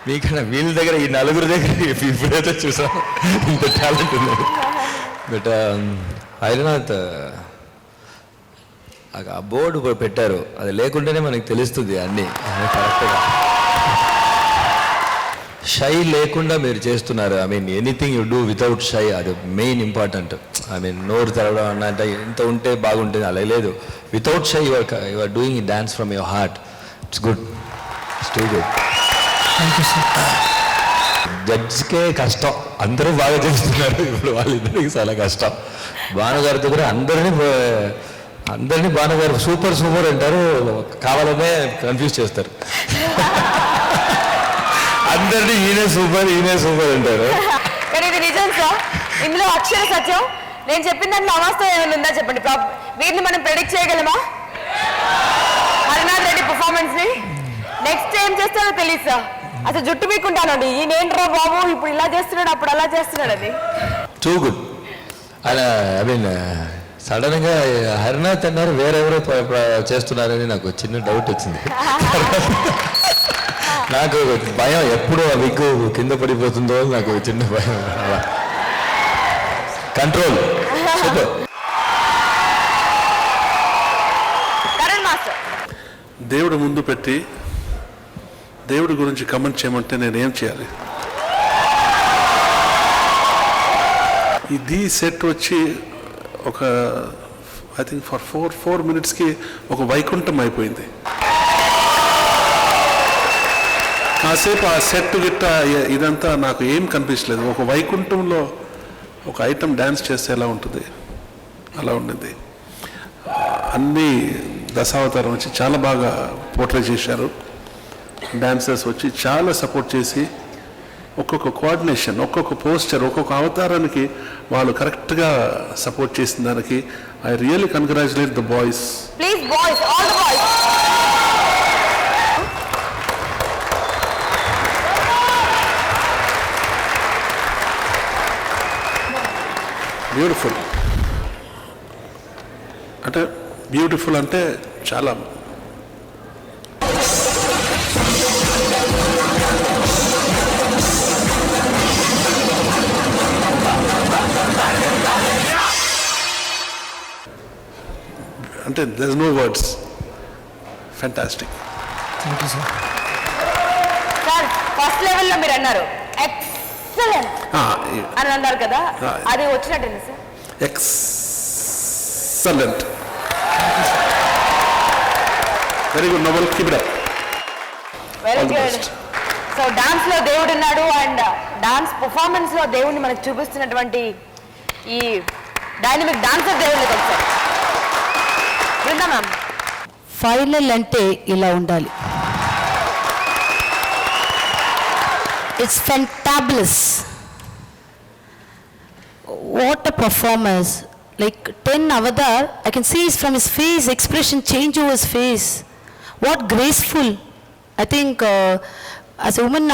మీకన్నా వీళ్ళ దగ్గర ఈ నలుగురు దగ్గర ఇప్పుడైతే చూసాం ఇంత టాలెంట్ ఉంది. బట్ హరినాథ్ ఆ బోర్డు పెట్టారు, అది లేకుంటేనే మనకి తెలుస్తుంది అన్నీ కరెక్ట్గా. షై లేకుండా మీరు చేస్తున్నారు. I mean anything you do without shy, అది మెయిన్ ఇంపార్టెంట్. ఐ మీన్ నోరు తెరవడం అన్నంటే ఇంత ఉంటే బాగుంటుంది, అలా లేదు. Without shy you are doing ఈ dance from your heart. It's good, it's too good. జడ్జ్కే కష్టం, అందరూ బాగా చేస్తున్నారు. ఇప్పుడు వాళ్ళిద్దరికి చాలా కష్టం. భానుగారితో కూడా అందరినీ భానుగారు సూపర్ సూపర్ అంటారు, కావాలనే కన్ఫ్యూజ్ చేస్తారు. అందరినీ ఈయనే సూపర్ అంటారు. కానీ ఇది నిజం సార్, ఇందులో అక్షర సత్యం. నేను చెప్పిన దాంట్లో అవాస్తవం ఏమైనా ఉందా చెప్పండి. వీటిని మనం ప్రెడిక్ట్ చేయగలమా? హరినాథ్ రెడ్డి పర్ఫార్మెన్స్ ని నెక్స్ట్ ఏం చేస్తారో తెలియదు సార్. అసలు జుట్టు మీకుంటానండి, ఈయనేంట్రా బాబు ఇప్పుడు ఇలా చేస్తున్నాడు అప్పుడు అలా చేస్తున్నాడు. అది టూ గుడ్. అలా ఐ మీన్ సడన్గా హరినాథ్ అన్నారు, వేరెవరో చేస్తున్నారని నాకు చిన్న డౌట్ వచ్చింది. నాకు భయం, ఎప్పుడు ఆ విగ్గు కింద పడిపోతుందో నాకు చిన్న భయం. కంట్రోల్. దేవుడు ముందు పెట్టి దేవుడి గురించి కమెంట్ చేయమంటే నేనేం చేయాలి? ఇది సెట్ వచ్చి ఒక ఐ థింక్ ఫర్ 4 minutesకి ఒక వైకుంఠం అయిపోయింది. కాసేపు ఆ సెట్ గిట్ట ఇదంతా నాకు ఏం కనిపించలేదు. ఒక వైకుంఠంలో ఒక ఐటమ్ డ్యాన్స్ చేస్తే ఎలా ఉంటుంది అలా ఉండింది. అన్ని దశావతారం వచ్చి చాలా బాగా పోర్ట్రే చేశారు. డాన్సర్స్ వచ్చి చాలా సపోర్ట్ చేసి ఒక్కొక్క కోఆర్డినేషన్, ఒక్కొక్క పోస్చర్, ఒక్కొక్క అవతారానికి వాళ్ళు కరెక్ట్గా సపోర్ట్ చేసిన దానికి I really congratulate the boys. Please boys, all the boys. Beautiful అంటే చాలా అంటే there's no words. Fantastic. Thank you sir. Sir first లెవెల్లో మీరు అన్నారు ఎక్సలెంట్ అని అన్నారు కదా, అది వచ్చినట్టేనా సార్? Excellent, very good Noble, keep it up. Very good. So dance లో దేవుడు ఉన్నాడు అండ్ డాన్స్ పర్ఫార్మెన్స్ లో దేవుడిని మనకు చూపిస్తున్నటువంటి ఈ డైనమిక్ డాన్సర్ దేవుడిని తెలుసు. బృందా మ్యామ్, ఫైనల్ అంటే ఇలా ఉండాలి. It's fantabulous. What a performance. Like 10 Avadar, I can see from his face, expression change over his face. What graceful. I think as a woman,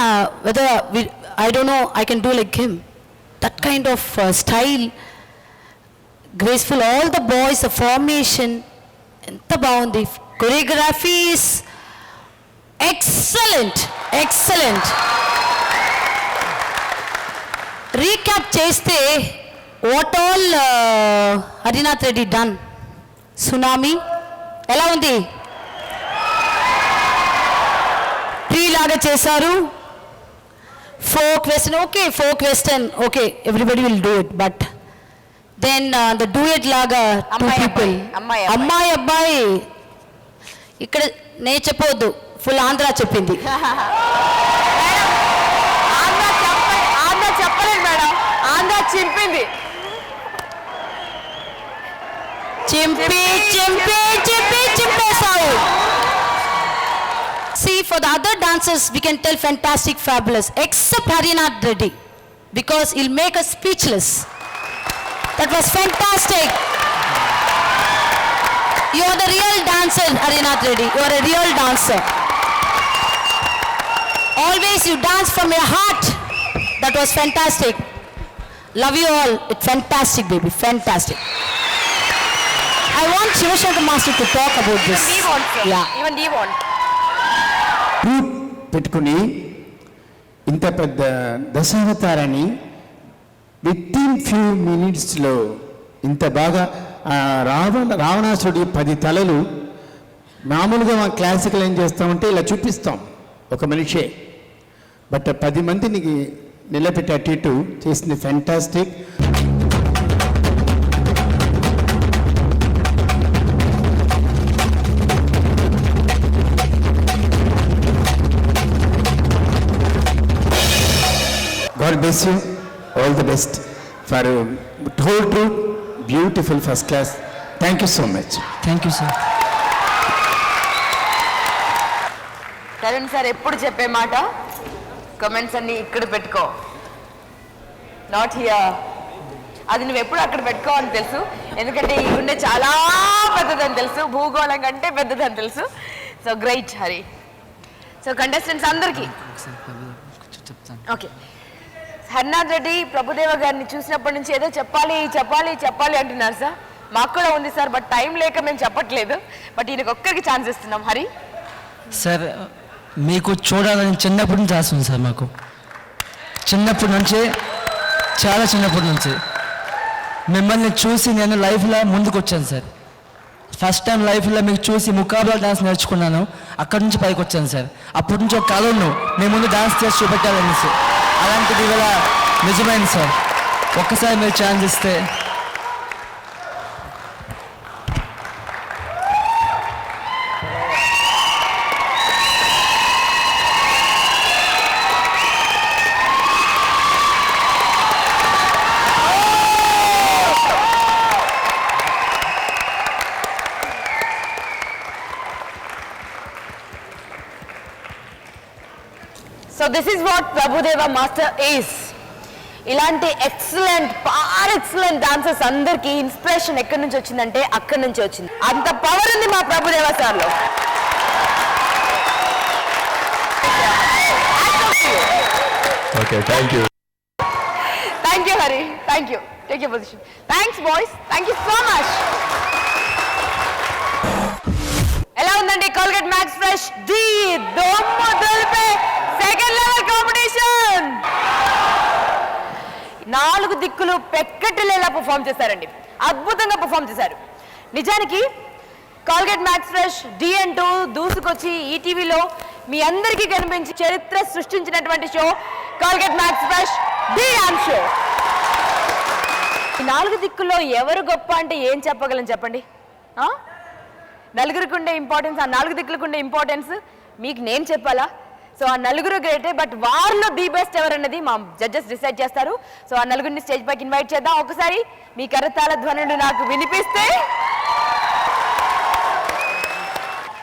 I don't know, I can do like him. That kind of style, graceful. All the boys, the formation, enta baagundi. Choreography is excellent. Recap cheste, what all Harinath Reddy done? Tsunami, ela undi? Tree laga chesaru. Folk western, okay, folk western, okay, everybody will do it, but then the duet laga two people. Ammayi abbayi. ఇక్కడ నేను చెప్పవద్దు, ఫుల్ ఆంధ్ర చెప్పింది. ఆంధ్ర చెప్పలేదు మేడం, ఆంధ్ర చింపేశావు. See, for the other dancers, we can tell fantastic, fabulous, except Harinath Reddy, because he'll make us speechless. That was fantastic. You are the real dancer, Harinath Reddy. You are a real dancer. Always you dance from your heart. That was fantastic. Love you all. It's fantastic, baby. Fantastic. I want Shivashankar Master to talk about this. Even we want, sir. Yeah. Even we want. పెట్టుకుని ఇంత పెద్ద దశావతారాన్ని విత్ ఇన్ ఫ్యూ మినిట్స్లో ఇంత బాగా రావణాసుడి 10 తలలు మామూలుగా మనం క్లాసికల్ ఏం చేస్తామంటే ఇలా చూపిస్తాం ఒక మనిషే, బట్ 10 మందిని నిలబెట్టి అటు ఇటు చేసింది fantastic. God bless you. All the best for whole group. Beautiful, first class. Thank you so much. Thank you sir. Tarun sir ఎప్పుడు చెప్పే మాట, కమెంట్స్ అన్ని ఇక్కడ పెట్టుకో, నాట్ హియర్. అది నువ్వు ఎప్పుడు అక్కడ పెట్టుకో అని తెలుసు, ఎందుకంటే ఈ గుండె చాలా పెద్దదని తెలుసు, భూగోళం కంటే పెద్దదని తెలుసు. So great Hari. So contestants అందరికీ ఓకే. హరినాథ్ రెడ్డి ప్రభుదేవ గారిని చూసినప్పటి నుంచి ఏదో చెప్పాలి చెప్పాలి చెప్పాలి అంటున్నారు సార్. మాకు కూడా ఉంది సార్, బట్ టైం లేక మేము చెప్పట్లేదు. బట్ ఈయనకు ఒక్కరికి ఛాన్స్ ఇస్తున్నాం. హరి సార్, మీకు చూడాలని చిన్నప్పటి నుంచి ఆశ ఉంది సార్. మాకు చిన్నప్పటి నుంచి, చాలా చిన్నప్పటి నుంచి మిమ్మల్ని చూసి నేను లైఫ్లో ముందుకు వచ్చాను సార్. ఫస్ట్ టైం లైఫ్లో మీకు చూసి ముకాబలా డాన్స్ నేర్చుకున్నాను, అక్కడి నుంచి పైకి వచ్చాను సార్. అప్పటి నుంచి ఒక కళ ఉన్నాను, మీ ముందు డాన్స్ చేసి చూపెట్టాలని సార్. అలాంటిది ఇవాళ నిజమైంది సార్. ఒక్కసారి మీరు ఛాన్స్ ఇస్తే. So this is what Prabhudeva master is. ఇలాంటి ఎక్సలెంట్ ఎక్సలెంట్ డాన్సర్స్ అందరికీ ఇన్స్పిరేషన్ ఎక్కడి నుంచి వచ్చిందంటే అక్కడి నుంచి వచ్చింది. అంత పవర్ ఉంది మా ప్రభుదేవ సార్లో. Okay, thank you. Thank you Hari, thank you. Take your position. Thanks boys, thank you so much. ఎలా ఉందండి కోల్గేట్ మ్యాక్స్ ఫ్రెష్ డి దొమ్ము దులిపే సెకండ్ లెవెల్ కాంపిటీషన్? 4 దిక్కులు పెక్కటిలేలా పర్ఫామ్ చేశారండి, అద్భుతంగా పర్ఫామ్ చేశారు. నిజానికి కోల్గేట్ మ్యాక్స్ ఫ్రెష్ డి అంటూ దూసుకొచ్చి ఈటీవీలో మీ అందరికీ కనిపించి చరిత్ర సృష్టించినటువంటి show Colgate max fresh Dhee dance show. ఈ 4 దిక్కుల్లో ఎవరు గొప్ప అంటే ఏం చెప్పగలను చెప్పండి? నలుగురికి ఉండే ఇంపార్టెన్స్, ఆ 4 దిక్కులకు ఉండే ఇంపార్టెన్స్ మీకు నేను చెప్పాలా? సో ఆ నలుగురు గ్రేటే, బట్ వారిలో ది బెస్ట్ ఎవరన్నది మా జడ్జెస్ డిసైడ్ చేస్తారు. సో ఆ నలుగురిని స్టేజ్ పైకి ఇన్వైట్ చేద్దాం. ఒకసారి మీ కరతాళ ధ్వనులు నాకు వినిపిస్తే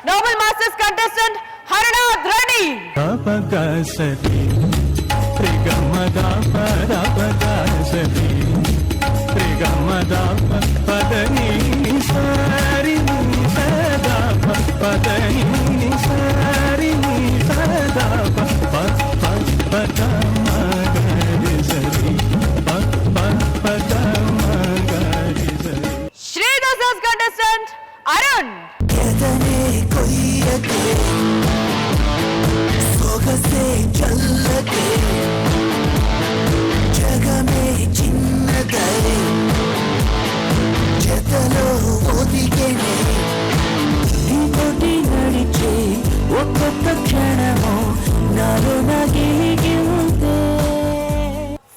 నోబెల్ మాస్టర్స్ కంటెస్టెంట్ హరినాథ్ రెడ్డి. శ్రీదర్శన్స్ కంటెస్టెంట్ అరుణ్. ఎదనే కొయ్యకే సొగసే చల్లకే జగమే చిన్నదై జతలో ఒదిగేనే నీతోటి నడిచే ఒక్కొక్క క్షణము నాలో నాగేగి ఉంటే.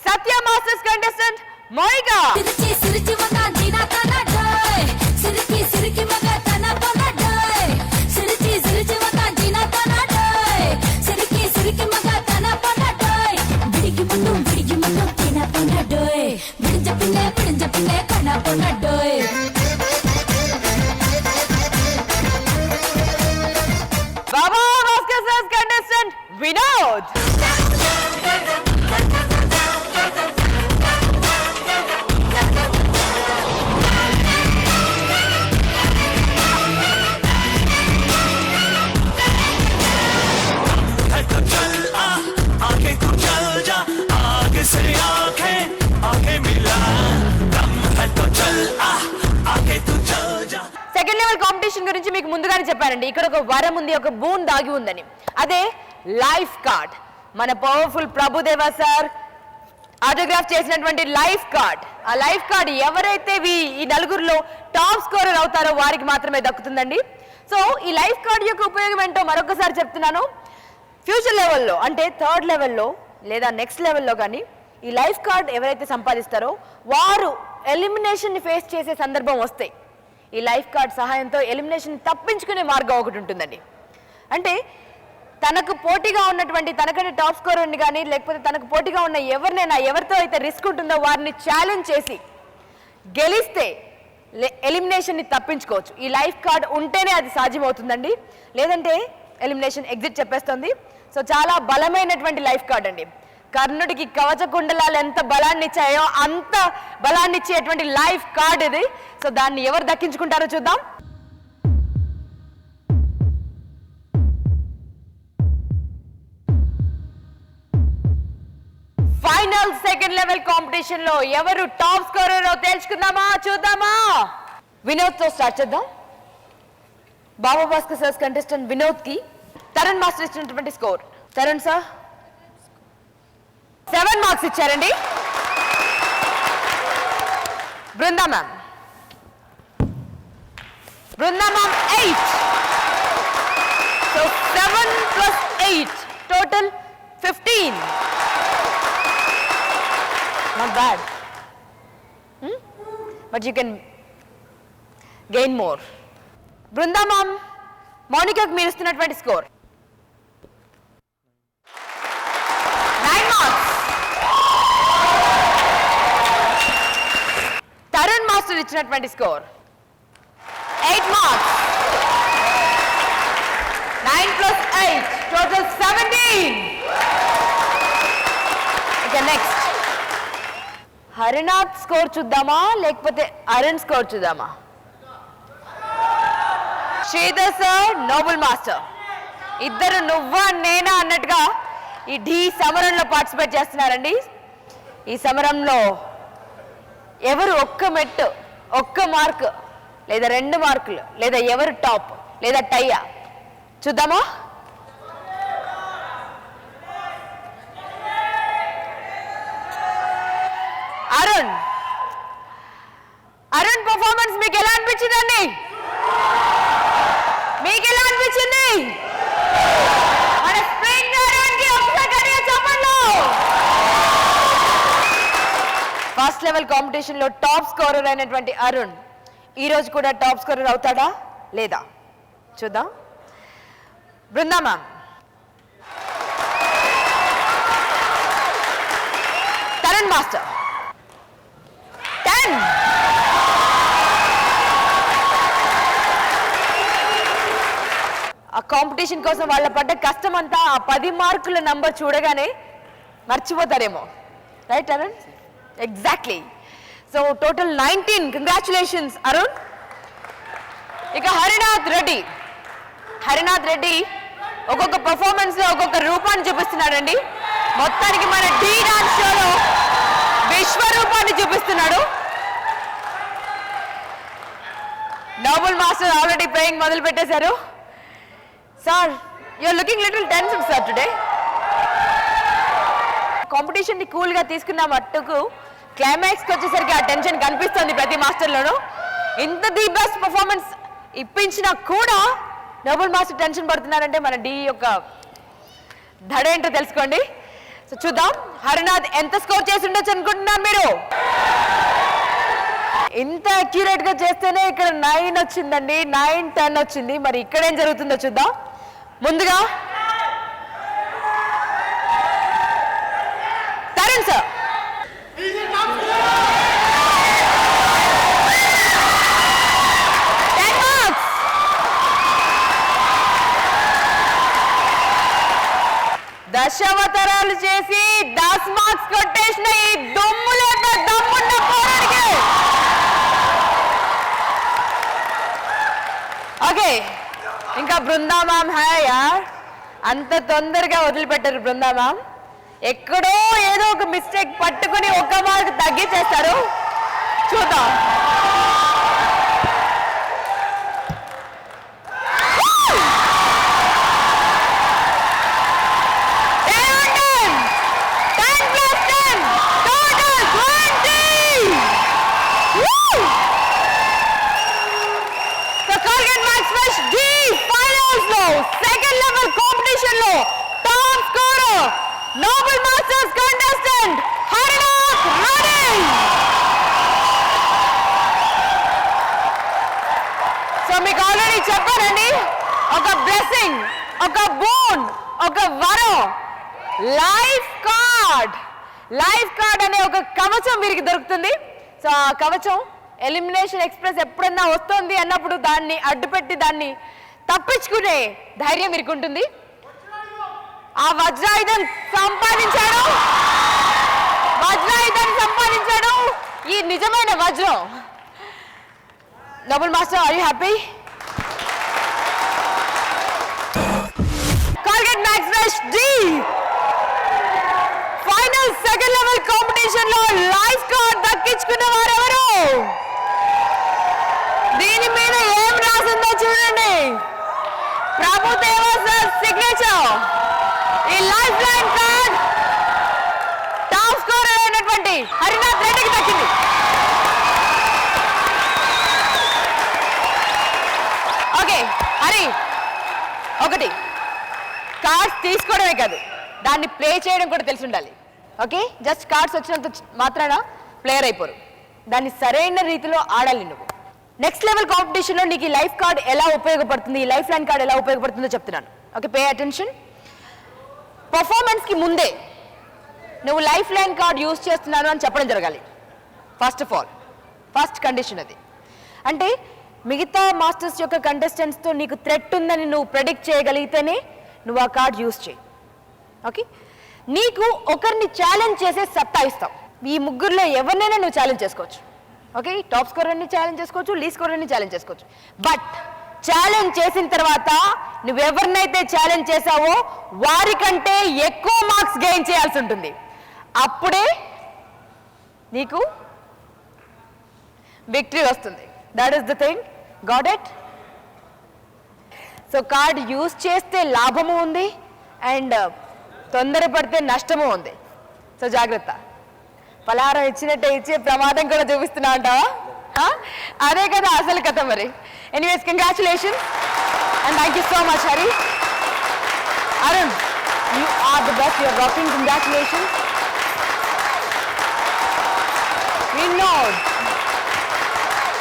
సత్య మాస్టర్స్ కంటెస్టెంట్ మోనికా. సిరిచి సిరిచి మగ జీనా తన డోయ్ సిరికి సిరికి మగ తన పొన డోయ్ సిరిచి సిరిచి మగ జీనా తన డోయ్ సిరికి సిరికి మగ తన పొన డోయ్ బిడికి మన్ను తిన పొన డోయ్ బిడింజ పిల్లే కన పొన డోయ్ వినోద్. సెకండ్ లెవెల్ కాంపిటీషన్ గురించి మీకు ముందుగానే చెప్పారండి. ఇక్కడ ఒక వరం ఉంది, ఒక బూన్ దాగి ఉందని. అదే లైఫ్ కార్డ్. మన పవర్ఫుల్ ప్రభుదేవా సార్ ఆటోగ్రాఫ్ చేసినటువంటి లైఫ్ కార్డ్. ఆ లైఫ్ కార్డ్ ఎవరైతే ఈ నలుగురిలో టాప్ స్కోరర్ అవుతారో వారికి మాత్రమే దక్కుతుందండి. సో ఈ లైఫ్ కార్డ్ యొక్క ఉపయోగం ఏంటో మరొకసారి చెప్తున్నాను. ఫ్యూచర్ లెవెల్లో అంటే థర్డ్ లెవెల్లో లేదా నెక్స్ట్ లెవెల్లో కానీ ఈ లైఫ్ కార్డ్ ఎవరైతే సంపాదిస్తారో వారు ఎలిమినేషన్ని ఫేస్ చేసే సందర్భం వస్తాయి. ఈ లైఫ్ కార్డ్ సహాయంతో ఎలిమినేషన్ తప్పించుకునే మార్గం ఒకటి ఉంటుందండి. అంటే తనకు పోటీగా ఉన్నటువంటి తనకంటే టాప్ స్కోరర్ని కానీ లేకపోతే తనకు పోటీగా ఉన్న ఎవరినైనా ఎవరితో అయితే రిస్క్ ఉంటుందో వారిని ఛాలెంజ్ చేసి గెలిస్తే ఎలిమినేషన్ని తప్పించుకోవచ్చు. ఈ లైఫ్ కార్డ్ ఉంటేనే అది సాధ్యమవుతుందండి, లేదంటే ఎలిమినేషన్ ఎగ్జిట్ చెప్పేస్తుంది. సో చాలా బలమైనటువంటి లైఫ్ కార్డ్ అండి. కర్ణుడికి కవచ కుండలాలు ఎంత బలాన్ని ఇచ్చాయో అంత బలాన్ని ఇచ్చేటువంటి లైఫ్ కార్డ్ ఇది. సో దాన్ని ఎవరు దక్కించుకుంటారో చూద్దాం. ఫైనల్ సెకండ్ లెవెల్ కాంపిటీషన్ లో ఎవరు టాప్ స్కోరర్ తేల్చుకుందామా, చూద్దామా. వినోద్ తో స్టార్ట్ చేద్దాం. బాబా భాస్కర్ సార్ కంటెస్టెంట్ వినోద్ కి తరుణ్ మాస్టర్ ఇచ్చినటువంటి స్కోర్. తరుణ్ సార్ 7 మార్క్స్ ఇచ్చారండి. Brinda ma'am 8. So 7 + 8 total 15. Not bad. But you can gain more. Brinda ma'am మౌనికకు మీరు ఇస్తున్నటువంటి స్కోర్ 9 మార్క్స్. తరుణ్ మాస్టర్ ఇచ్చినటువంటి స్కోర్ 8 మార్క్స్. 9 + 8 టోటల్ 17. ఇక నెక్స్ట్ హరినాథ్ స్కోర్ చూద్దామా లేకపోతే అరుణ్ స్కోర్ చూద్దామా. శ్రీధర్ సార్, నోబుల్ మాస్టర్ ఇద్దరు నువ్వా నేనా అన్నట్టుగా ఈ ఢీ సమరంలో పార్టిసిపేట్ చేస్తున్నారండి. ఈ సమరంలో ఎవరు ఒక్క మెట్టు, ఒక్క మార్క్ లేదా 2 మార్కులు లేదా ఎవరు టాప్ లేదా టైయా చూద్దామా. అరుణ్ పర్ఫార్మెన్స్ మీకు ఎలా అనిపించిందండి? మీకు ఎలా అనిపించింది? మన స్ప్రింగ్ అరుణ్కి ఒకసారి చెప్పండి. ఫస్ట్ లెవెల్ కాంపిటీషన్ లో టాప్ స్కోరర్ అయినటువంటి అరుణ్ ఈ రోజు కూడా టాప్ స్కోరర్ అవుతాడా లేదా చూద్దాం. Brinda ma'am Tarun master 10. ఆ కాంపిటీషన్ కోసం వాళ్ళ పడ్డ కష్టం అంతా ఆ 10 మార్కుల నంబర్ చూడగానే మర్చిపోతారేమో. Right Arun? Exactly. So total 19. Congratulations Arun. ఇక హరినాథ్ రెడ్డి ఒక్కొక్క పర్ఫార్మెన్స్ లో ఒక్కొక్క రూపాన్ని చూపిస్తున్నాడండి. మొత్తానికి మన ఢీ డాన్స్ షోలో విశ్వరూపాన్ని చూపిస్తున్నాడు. నోబుల్ మాస్టర్ ఆల్రెడీ ప్లేయింగ్ మొదలు పెట్టేశారు. Sir you are looking little tension sir today. Competition ని కూల్ గా తీసుకున్న మట్టుకు క్లైమాక్స్ కి వచ్చేసరికి ఆ టెన్షన్ కనిపిస్తుంది ప్రతి మాస్టర్లోనూ. ఇంత ది బెస్ట్ పర్ఫార్మెన్స్ ఇప్పించినా కూడా నోబుల్ మాస్టర్ టెన్షన్ పడుతున్నారంటే మన డి యొక్క ధడేంటో తెలుసుకోండి. సో చూద్దాం హరినాథ్ ఎంత స్కోర్ చేసి ఉండొచ్చు అనుకుంటున్నారు మీరు? ఇంత అక్యురేట్ గా చేస్తేనే ఇక్కడ 9 వచ్చిందండి, 9, 10 వచ్చింది. మరి ఇక్కడ ఏం జరుగుతుందో చూద్దాం. ముందుగా తరుణ్ సార్ దశావతారాలు చేసి 10 మార్క్స్ కొట్టేసిన ఈ దమ్మున్న పోరాడికి ఓకే ఇంకా బృందా మ్యామ్ హాయ్ యార్ అంత తొందరగా వదిలిపెట్టారు బృందా మ్యామ్ ఎక్కడో ఏదో ఒక మిస్టేక్ పట్టుకుని 1 మార్క్ తగ్గించేస్తారు చూద్దాం సెకండ్ లెవెల్ కాంపిటీషన్ లో top scorer Nobel masters contestant Harinath Reddy so మీకు ఆల్రెడీ చెప్పానండి ఒక బ్లెస్సింగ్ ఒక బోన్ ఒక వరం లైఫ్ కార్డ్ అనే ఒక కవచం వీరికి దొరుకుతుంది సో ఆ కవచం ఎలిమినేషన్ ఎక్స్ప్రెస్ ఎప్పుడన్నా వస్తుంది అన్నప్పుడు దాన్ని అడ్డుపెట్టి దాన్ని తప్పించుకునే ధైర్యం మీకు ఉంటుంది ఆ వజ్రాయుధం సంపాదించాడు ఈ నిజమైన వజ్రం double master are you happy Colgate max fresh Dhee final second level competition లో లైఫ్ కార్డ్ దక్కించుకున్న వారెవరు దీని మీద ఏం రాసిందో చూడండి ప్రభుదేవ సార్ సిగ్నేచర్ ఈ life line card top scorer అయినటువంటి హరినాథ్ రెడ్డికి దక్కింది ఓకే హరి ఒకటి కార్డ్స్ తీసుకోవడమే కాదు దాన్ని ప్లే చేయడం కూడా తెలిసి ఉండాలి ఓకే జస్ట్ కార్డ్స్ వచ్చినంత మాత్రాన ప్లేయర్ అయిపోరు దాన్ని సరైన రీతిలో ఆడాలి నువ్వు నెక్స్ట్ లెవెల్ కాంపిటీషన్లో నీకు ఈ లైఫ్ కార్డ్ ఎలా ఉపయోగపడుతుంది ఈ లైఫ్ లైన్ కార్డ్ ఎలా ఉపయోగపడుతుందో చెప్తున్నాను ఓకే పే అటెన్షన్ పర్ఫార్మెన్స్కి ముందే నువ్వు లైఫ్ లైన్ కార్డ్ యూజ్ చేస్తున్నాను అని చెప్పడం జరగాలి first of all first condition అది అంటే మిగతా మాస్టర్స్ యొక్క కంటెస్టెంట్స్తో నీకు థ్రెట్ ఉందని నువ్వు ప్రెడిక్ట్ చేయగలిగితేనే నువ్వు ఆ కార్డ్ యూజ్ చేయి ఓకే నీకు ఒకరిని ఛాలెంజ్ చేసే సత్తా ఇస్తావు ఈ ముగ్గురులో ఎవరినైనా నువ్వు ఛాలెంజ్ చేసుకోవచ్చు ఓకే టాప్ స్కోరర్ని ఛాలెంజ్ చేసుకోవచ్చు లీడ్ స్కోరర్ని ఛాలెంజ్ చేసుకోవచ్చు బట్ ఛాలెంజ్ చేసిన తర్వాత నువ్వెవరినైతే ఛాలెంజ్ చేసావో వారికంటే ఎక్కువ మార్క్స్ గెయిన్ చేయాల్సి ఉంటుంది అప్పుడే నీకు విక్టరీ వస్తుంది that is the thing got it so card use చేస్తే లాభము ఉంది అండ్ తొందరపడితే నష్టము ఉంది సో జాగ్రత్త పలహారం ఇచ్చినట్టే ఇచ్చే ప్రమాదం కూడా చూపిస్తున్నా అంటావా అదే కదా అసలు కథ మరి anyways congratulations and thank you so much Hari Arun you are the best you're rocking congratulations Vinod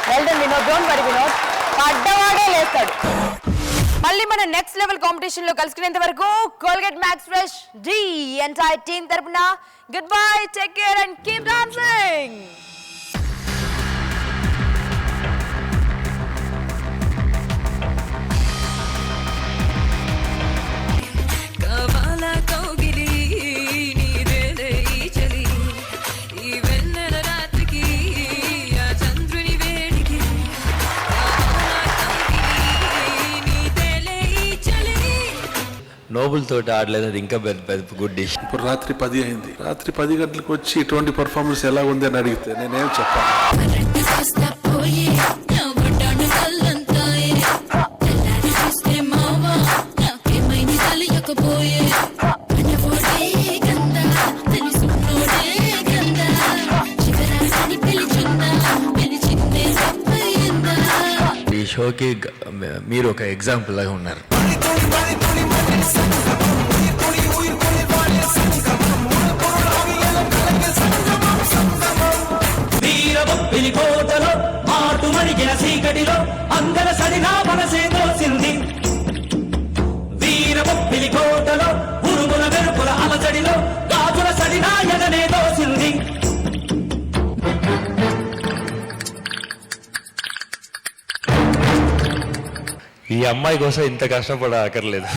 well done Vinod don't worry Vinod పడ్డవాడే లేస్తాడు మళ్ళీ మన నెక్స్ట్ లెవెల్ కాంపిటీషన్ లో కలుసుకునేంత వరకు Colgate max fresh Dhee entire team తరపున goodbye take care and keep dancing Noble తోటి ఆడలేదు అది ఇంకా పెద్ద గుడ్ డిష్ ఇప్పుడు రాత్రి 10 అయింది రాత్రి 10 గంటలకు వచ్చి ఇటువంటి పర్ఫార్మెన్స్ ఎలా ఉంది అని అడిగితే నేనేం చెప్పాను ఈ షోకి మీరు ఒక ఎగ్జాంపుల్ లాగా ఉన్నారు కోటలో మాటు మణిగిన చీకటిలో అందర సడినా మనసే దోసింది వీరబొప్పిలి కోటలో ఉరుముల వెరుపుల అలజడిలో గాజుల సడినా ఎదనే దోసింది ఈ అమ్మాయి కోసం ఇంత కష్టపడ ఆకర్లేదు